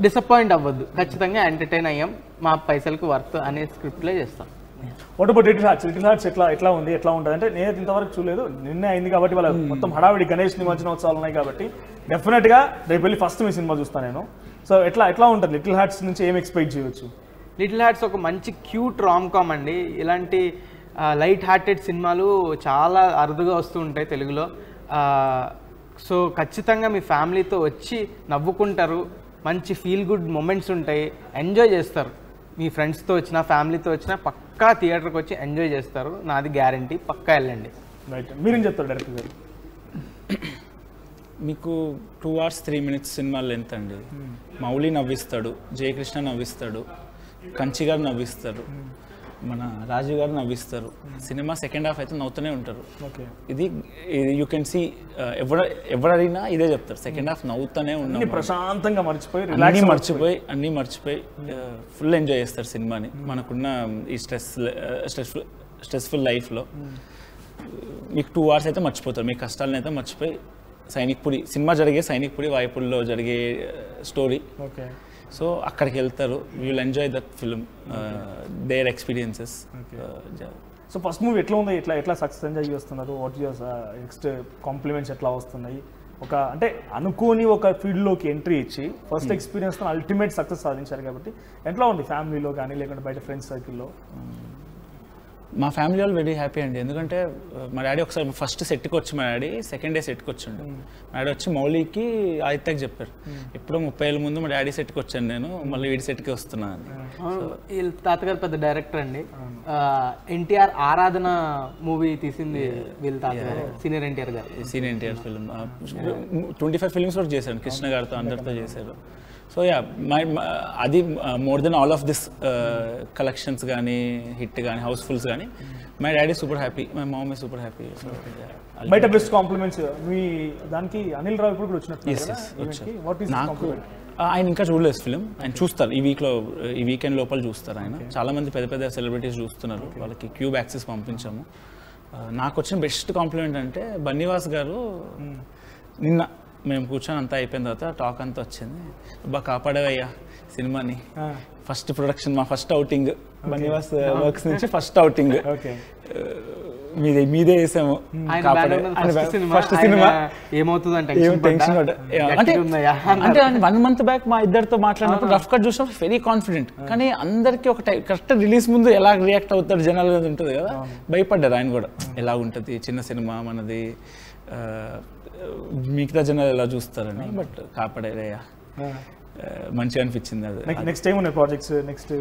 డిసప్పాయింట్ అవ్వద్దు. ఖచ్చితంగా ఎంటర్టైన్ అయ్యాం, మా పైసలకు వర్త్ అనే స్క్రిప్ట్లే చేస్తాం. వాట్ అబౌట్ లిటిల్ హార్ట్స్ ఎట్లా ఉంటుంది అంటే నేను ఇంతవరకు చూడలేదు. నిన్నే అయింది కాబట్టి వాళ్ళ మొత్తం హడావిడి గణేష్ నిమజ్జనోత్సవాలు ఉన్నాయి కాబట్టి డెఫినెట్గా రేపు వెళ్ళి ఫస్ట్ మీ సినిమా చూస్తాను నేను. సో ఎట్లా ఉంటుంది లిటిల్ హార్ట్స్ నుంచి ఏం ఎక్స్పెక్ట్ చేయవచ్చు? లిటిల్ హార్ట్స్ ఒక మంచి క్యూట్ రామ్ కామ్ అండి. ఇలాంటి లైట్ హార్టెడ్ సినిమాలు చాలా అరుదుగా వస్తూ ఉంటాయి తెలుగులో. సో ఖచ్చితంగా మీ ఫ్యామిలీతో వచ్చి నవ్వుకుంటారు, మంచి ఫీల్ గుడ్ మూమెంట్స్ ఉంటాయి, ఎంజాయ్ చేస్తారు. మీ ఫ్రెండ్స్తో వచ్చినా ఫ్యామిలీతో వచ్చినా పక్కా థియేటర్కి వచ్చి ఎంజాయ్ చేస్తారు, నాది గ్యారంటీ. పక్కా వెళ్ళండి. రైట్, మీరేం చెప్తారు డైరెక్టర్ గారు? మీకు 2 hours 3 minutes సినిమా లెంత్ అండి. మౌలి నవ్విస్తాడు, జయకృష్ణ నవ్విస్తాడు, కంచి గారు నవ్విస్తారు, మన రాజు గారు నవ్విస్తారు. సినిమా సెకండ్ హాఫ్ అయితే నవ్వుతూనే ఉంటారు. ఇది యూ కెన్ సీ, ఎవరైనా ఇదే చెప్తారు, సెకండ్ హాఫ్ నవ్వుతూనే ఉన్నాం, ప్రశాంతంగా అన్నీ మర్చిపోయి ఫుల్ ఎంజాయ్ చేస్తారు సినిమాని. మనకున్న ఈ స్ట్రెస్ఫుల్ లైఫ్లో మీకు 2 hours అయితే మర్చిపోతారు, మీ కష్టాలను అయితే మర్చిపోయి సైనిక్పురి సినిమా జరిగే సైనిక్పురి వాయుపుల్లో జరిగే స్టోరీ. సో అక్కడికి వెళ్తారు, you will enjoy that film, their experiences. So first movie ఎట్లా ఉంది, ఎట్లా సక్సెస్ ఎంజాయ్ చేస్తున్నారు? వాట్ యువర్ నెక్స్ట్ కాంప్లిమెంట్స్ ఎట్లా వస్తున్నాయి? ఒక అంటే అనుకోని ఒక ఫీల్డ్లోకి ఎంట్రీ ఇచ్చి ఫస్ట్ ఎక్స్పీరియన్స్తో అల్టిమేట్ సక్సెస్ సాధించారు కాబట్టి ఎట్లా ఉంది ఫ్యామిలీలో కానీ లేకుంటే బయట ఫ్రెండ్స్ సర్కిల్లో? మా ఫ్యామిలీ వాళ్ళు వెరీ హ్యాపీ అండి. ఎందుకంటే మా డాడీ ఒకసారి ఫస్ట్ సెట్కి వచ్చి, మా డాడీ సెకండ్ డే సెట్కి వచ్చిండు. మా డాడీ వచ్చి మౌలికి ఆదిత్యకి చెప్పారు, ఎప్పుడో 30 ఏళ్ళ ముందు మా డాడీ సెట్కి వచ్చాను నేను, మళ్ళీ వీడి సెట్కి వస్తున్నాను. వీళ్ళ తాతగారు పెద్ద డైరెక్టర్ అండి. ఎన్టీఆర్ ఆరాధన మూవీ తీసింది వీళ్ళ తాతగారు, senior NTR film. 25 films work చేశారు, కృష్ణ గారితో అందరితో చేశారు. సో యా అది more than all of this collections కానీ హిట్ కానీ హౌస్ఫుల్స్ కానీ my daddy super happy, my mom is super happy. బయట బెస్ట్ కాంప్లిమెంట్స్ మీ దానికి అనిల్ రావు ఇప్పుడు కూడా వచ్చినట్టు. నాకు ఆయన ఇంకా చూడలేదు ఫిలిం, ఆయన చూస్తారు ఈ వీకెండ్ లోపల చూస్తారు. ఆయన చాలా మంది పెద్ద పెద్ద సెలబ్రిటీస్ చూస్తున్నారు, వాళ్ళకి క్యూబ్ యాక్సెస్ పంపించాము. నాకు వచ్చిన బెస్ట్ కాంప్లిమెంట్ అంటే బన్నీవాస్ గారు నిన్న మేము కూర్చొని అంతా అయిపోయిన తర్వాత టాక్ అంతా వచ్చింది, బాగా కాపాడేవయ్యా సినిమాని, ఫస్ట్ ప్రొడక్షన్ మా ఫస్ట్ అవుటింగ్ బన్నీవాస్ వర్క్స్ నుంచి ఫస్ట్ అవుటింగ్ మీదే వేసాము, ఫస్ట్ సినిమా ఏమవుతుందంటే టెన్షన్ అంటే 1 month బ్యాక్ మా ఇద్దరితో మాట్లాడినప్పుడు రఫ్ కట్ చూసినప్పుడు వెరీ కాన్ఫిడెంట్, కానీ అందరికీ ఒక కరెక్ట్ రిలీజ్ ముందు ఎలా రియాక్ట్ అవుతారు జనాలు ఉంటుంది కదా, భయపడ్డారు ఆయన కూడా, ఎలా ఉంటుంది చిన్న సినిమా మనది మిగతా జనాలు ఎలా చూస్తారని. బట్ కాపాడేరయ్యా, మంచిగా అనిపించింది. అది నెక్స్ట్ టైం ఉన్నాయి ప్రాజెక్ట్స్. నెక్స్ట్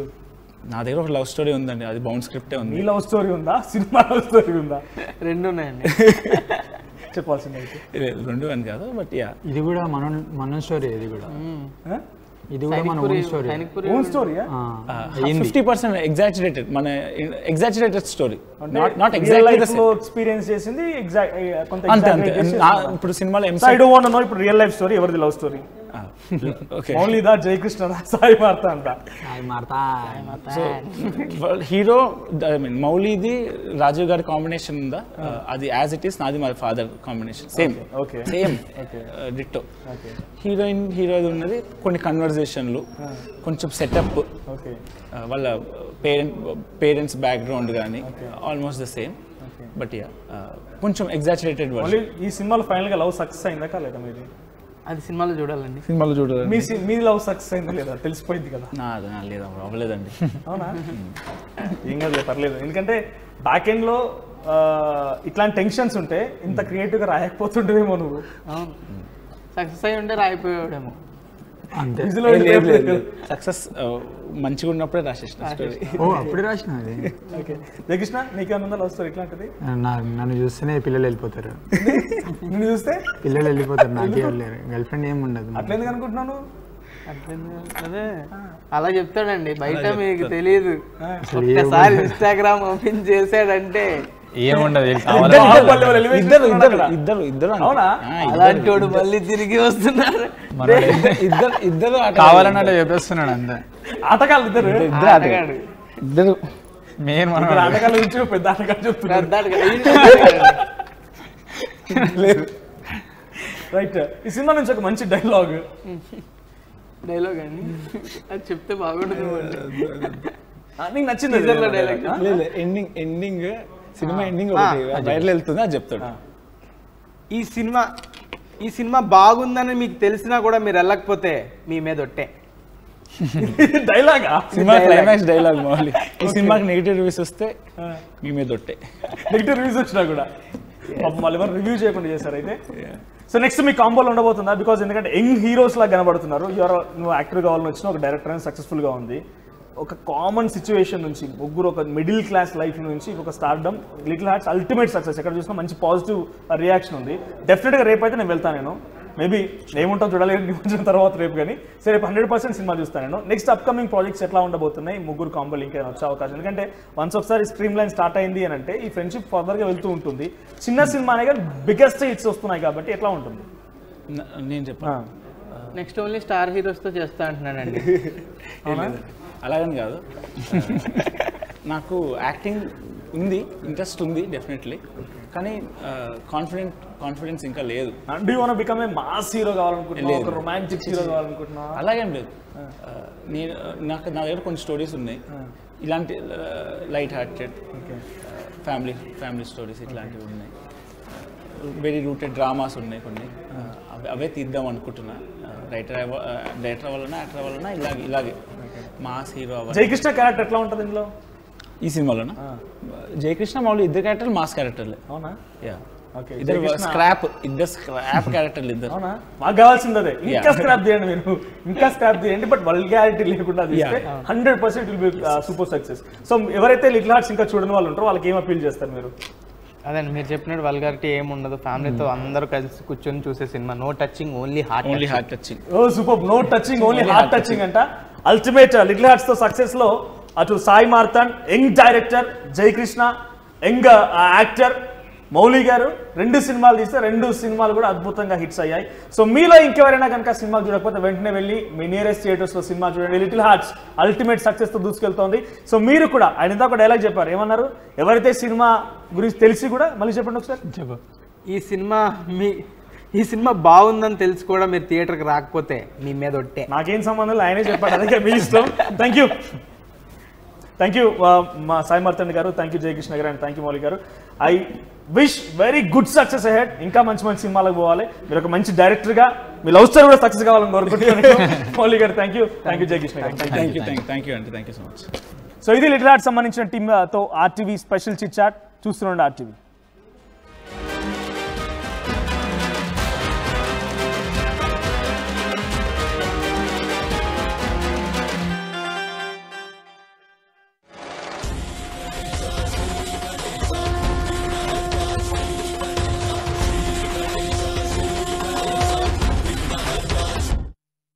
నా దగ్గర ఒక లవ్ స్టోరీ ఉందండి, అది బౌండ్ స్క్రిప్టే ఉంది. ఈ లవ్ స్టోరీ ఉందా, సినిమా లవ్ స్టోరీ ఉందా? రెండు ఉన్నాయండి. చెప్పాల్సింది రెండు అని కాదు, బట్ యా ఇది కూడా మన స్టోరీ, ఇది కూడా మన ఓన్ స్టోరీ. 50% ఎగ్జాజరేటెడ్, మన ఎగ్జాజరేటెడ్ స్టోరీ, నాట్ ఎక్స్పీరియన్స్ చేసింది కొంత. ఇప్పుడు సినిమాలో I don't want to know ఇప్పుడు రియల్ లైఫ్ స్టోరీ ఎవరిది love story. Only the Jayakrishna Sai Martha అంట. సో హీరో ఐ మీన్ మౌలీది రాజీవ్ గారి కాంబినేషన్ ఉందా, అది యాజ్ ఇట్ ఈస్ నాది మా father combination, same ditto. Hero ఉన్నది కొన్ని కన్వర్జేషన్లు, కొంచెం సెటప్, వాళ్ళ పేరెంట్స్ బ్యాక్గ్రౌండ్ కానీ almost the same, but yeah కొంచెం ఎగ్జాజరేటెడ్. ఈ సినిమాలో ఫైనల్ గా లవ్ సక్సెస్ అయిందా కాలేదా మీది? అది సినిమాలో చూడాలండి. సినిమాలో చూడాలి. మీ లవ్ సక్సెస్ అయిందా లేదా తెలిసిపోయింది కదా. లేదా అవ్వలేదండి. అవునా? ఏం కాదు, పర్లేదు. ఎందుకంటే బ్యాక్ ఎండ్ లో ఇట్లాంటి టెన్షన్స్ ఉంటే ఇంత క్రియేటివ్ గా రాయకపోతుండేమో నువ్వు. అవును, సక్సెస్ అయి ఉంటే రాయిపోయాడేమో. సక్సెస్ మంచిగా ఉన్నప్పుడే రాసేసిన స్టోరీ. అప్పుడే రాసిన. జయకృష్ణ నీకేమన్నా లవ్ స్టోరీ ఇట్లాంటిది? నన్ను చూస్తేనే పిల్లలు వెళ్ళిపోతారు. నిన్ను చూస్తే పిల్లలు వెళ్ళిపోతారు, నాకే వెళ్ళారు, గర్ల్ ఫ్రెండ్ ఏమి ఉండదు. అట్లేందుకు అనుకుంటున్నాను? అదే అలా చెప్తాడండి, బయట మీకు తెలియదు. ఒక్కసారి ఇన్స్టాగ్రామ్ ఓపెన్ చేసాడంటే ఏముండదు. ఇద్దరు అలాంటి వాడు మళ్ళీ తిరిగి వస్తున్నారు. ఇద్దరు కావాలన్నట్టు చెప్పేస్తున్నాడు అంతే. ఆటగాళ్ళు ఇద్దరు మెయిన్ ఆటగాళ్ళ నుంచి పెద్ద ఆటగాళ్ళు చెప్తున్నారు. రైట్. ఈ సినిమా నుంచి ఒక మంచి డైలాగ్ అండి, అది చెప్తే బాగుంటుంది. నీకు నచ్చింది dialogue? Ending cinema ending viral వెళ్తుంది, అది చెప్తాడు. ఈ సినిమా బాగుందని మీకు తెలిసినా కూడా మీరు వెళ్ళకపోతే మీ మీద ఒట్టే. డైలాగా? Cinema climax dialogue Mouli. ఈ సినిమాకి నెగిటివ్ రివ్యూస్ వస్తే మీ మీద ఒట్టే. నెగిటివ్ రివ్యూస్ వచ్చినా కూడా మళ్ళీ ఎవరు రివ్యూ చేయకుండా చేశారు అయితే. సో నెక్స్ట్ మీ కాంబోలో ఉండబోతుందా? బికాజ్ ఎందుకంటే యంగ్ హీరోస్ లాగా కనబడుతున్నారు. నువ్వు యాక్టర్ కావాలని వచ్చిన ఒక డైరెక్టర్ అని సక్సెస్ఫుల్గా ఉంది. ఒక కామన్ సిచ్యువేషన్ నుంచి ముగ్గురు, ఒక మిడిల్ క్లాస్ లైఫ్ నుంచి ఒక stardom, little hearts ultimate success ఎక్కడ చూసినా మంచి పాజిటివ్ రియాక్షన్ ఉంది. డెఫినెట్గా రేపు అయితే నేను వెళ్తాను. నేను మేబీ ఏముంటావు చూడలేదు నిమజ్జనం తర్వాత రేపు, కానీ సరే రేపు 100% సినిమా చూస్తాను నేను. నెక్స్ట్ అప్కమింగ్ ప్రాజెక్ట్స్ ఎట్లా ఉండబోతున్నాయి? ముగ్గురు కాంబోలు ఇంకేమైనా వచ్చే అవకాశం? ఎందుకంటే వన్స్ ఒకసారి స్ట్రీమ్ లైన్ స్టార్ట్ అయింది అని అంటే ఈ ఫ్రెండ్షిప్ ఫర్దర్గా వెళ్తూ ఉంటుంది. చిన్న సినిమానే కానీ బిగ్గెస్ట్ హిట్స్ వస్తున్నాయి కాబట్టి ఎట్లా ఉంటుంది? నేను చెప్పాను నెక్స్ట్ ఓన్లీ స్టార్ హీరోస్తో చేస్తా అంటున్నానండి. అలాగని కాదు, నాకు యాక్టింగ్ ఉంది, ఇంట్రెస్ట్ ఉంది డెఫినెట్లీ, కానీ కాన్ఫిడెన్స్ ఇంకా లేదు. Do you want become a mass hero కావాలనుకుంటున్నా, ఒక రొమాంటిక్ హీరో కావాలనుకుంటున్నా? అలాగేం లేదు. నా దగ్గర కొన్ని స్టోరీస్ ఉన్నాయి, ఇలాంటి లైట్ హార్టెడ్ ఫ్యామిలీ స్టోరీస్ ఇట్లాంటివి ఉన్నాయి. వెరీ రూటెడ్ డ్రామాస్ ఉన్నాయి కొన్ని, అవే తీద్దాం అనుకుంటున్నా. డైరెక్టర్ వలన యాక్టర్ వలన ఇలాగే మాస్ హీరో అవ్వాలి. జయకృష్ణ క్యారెక్టర్ ఎట్లా ఉంటుంది ఇందులో? ఈ సినిమాలోనా? జయకృష్ణ మౌలి ఇద్దరు క్యారెక్టర్లు మాస్ క్యారెక్టర్లే. అవునా? యా, ఇద్దరు స్క్రాప్ క్యారెక్టర్లు ఇద్దరు. అవునా? మాకు కావాల్సింది అదే. ఇంకా స్క్రాప్ చేయండి మీరు, ఇంకా స్క్రాప్ చేయండి, బట్ వల్గారిటీ లేకుండా 100% will be super success. So ఎవరైతే లిటిల్ హార్ట్స్ ఇంకా చూడని వాళ్ళు ఉంటారో వాళ్ళకి ఏం అపీల్ చేస్తారు మీరు? అదండి మీరు చెప్పినట్టు వల్గారిటీ ఏమి ఉండదు, ఫ్యామిలీతో అందరూ కలిసి కూర్చొని చూసే cinema. No touching, only heart touching. Oh super, no touching only heart touching అంట. అల్టిమేట్ లిటిల్ హార్ట్స్ తో సక్సెస్ లో అటు Sai Marthand young director, Jayakrishna young actor, Mouli garu 2 సినిమాలు తీస్తే 2 సినిమాలు కూడా అద్భుతంగా హిట్స్ అయ్యాయి. సో మీలో ఇంకెవరైనా కనుక సినిమాలు చూడకపోతే వెంటనే వెళ్ళి మీ నియరెస్ట్ థియేటర్స్ లో సినిమా చూడండి. లిటిల్ హార్ట్స్ అల్టిమేట్ సక్సెస్ తో దూసుకెళ్తోంది. సో మీరు కూడా ఆయన ఇంత ఒక డైలాగ్ చెప్పారు, ఏమన్నారు? ఎవరైతే సినిమా గురించి తెలిసి కూడా మళ్ళీ చెప్పండి ఒకసారి. చెప్పు. ఈ సినిమా బాగుందని తెలిసి కూడా మీరు థియేటర్కి రాకపోతే మీ మీద ఒట్టే. నాకేం సంబంధం లేదు, ఆయనే చెప్పాడు, అందుకే మీ ఇష్టం. థ్యాంక్ యూ మా సాయి మార్తాండ్ గారు, థ్యాంక్ యూ జయకృష్ణ గారు, and thank you Mouli garu. I wish very good success ahead. ఇంకా మంచి మంచి సినిమాలకు పోవాలి, మీరు ఒక మంచి డైరెక్టర్గా మీ లవ్ స్టోరీ కూడా సక్సెస్ కావాలని కోరుకుంటున్నాను. Mouli garu thank you Jayakrishna garu. Thank you అండి, thank you so much. So ఇది లిటిల్ హార్ట్ సంబంధించిన టీమ్తో ఆర్టీవీ స్పెషల్ చిట్ చాట్. చూస్తుండండి ఆర్టీవీ.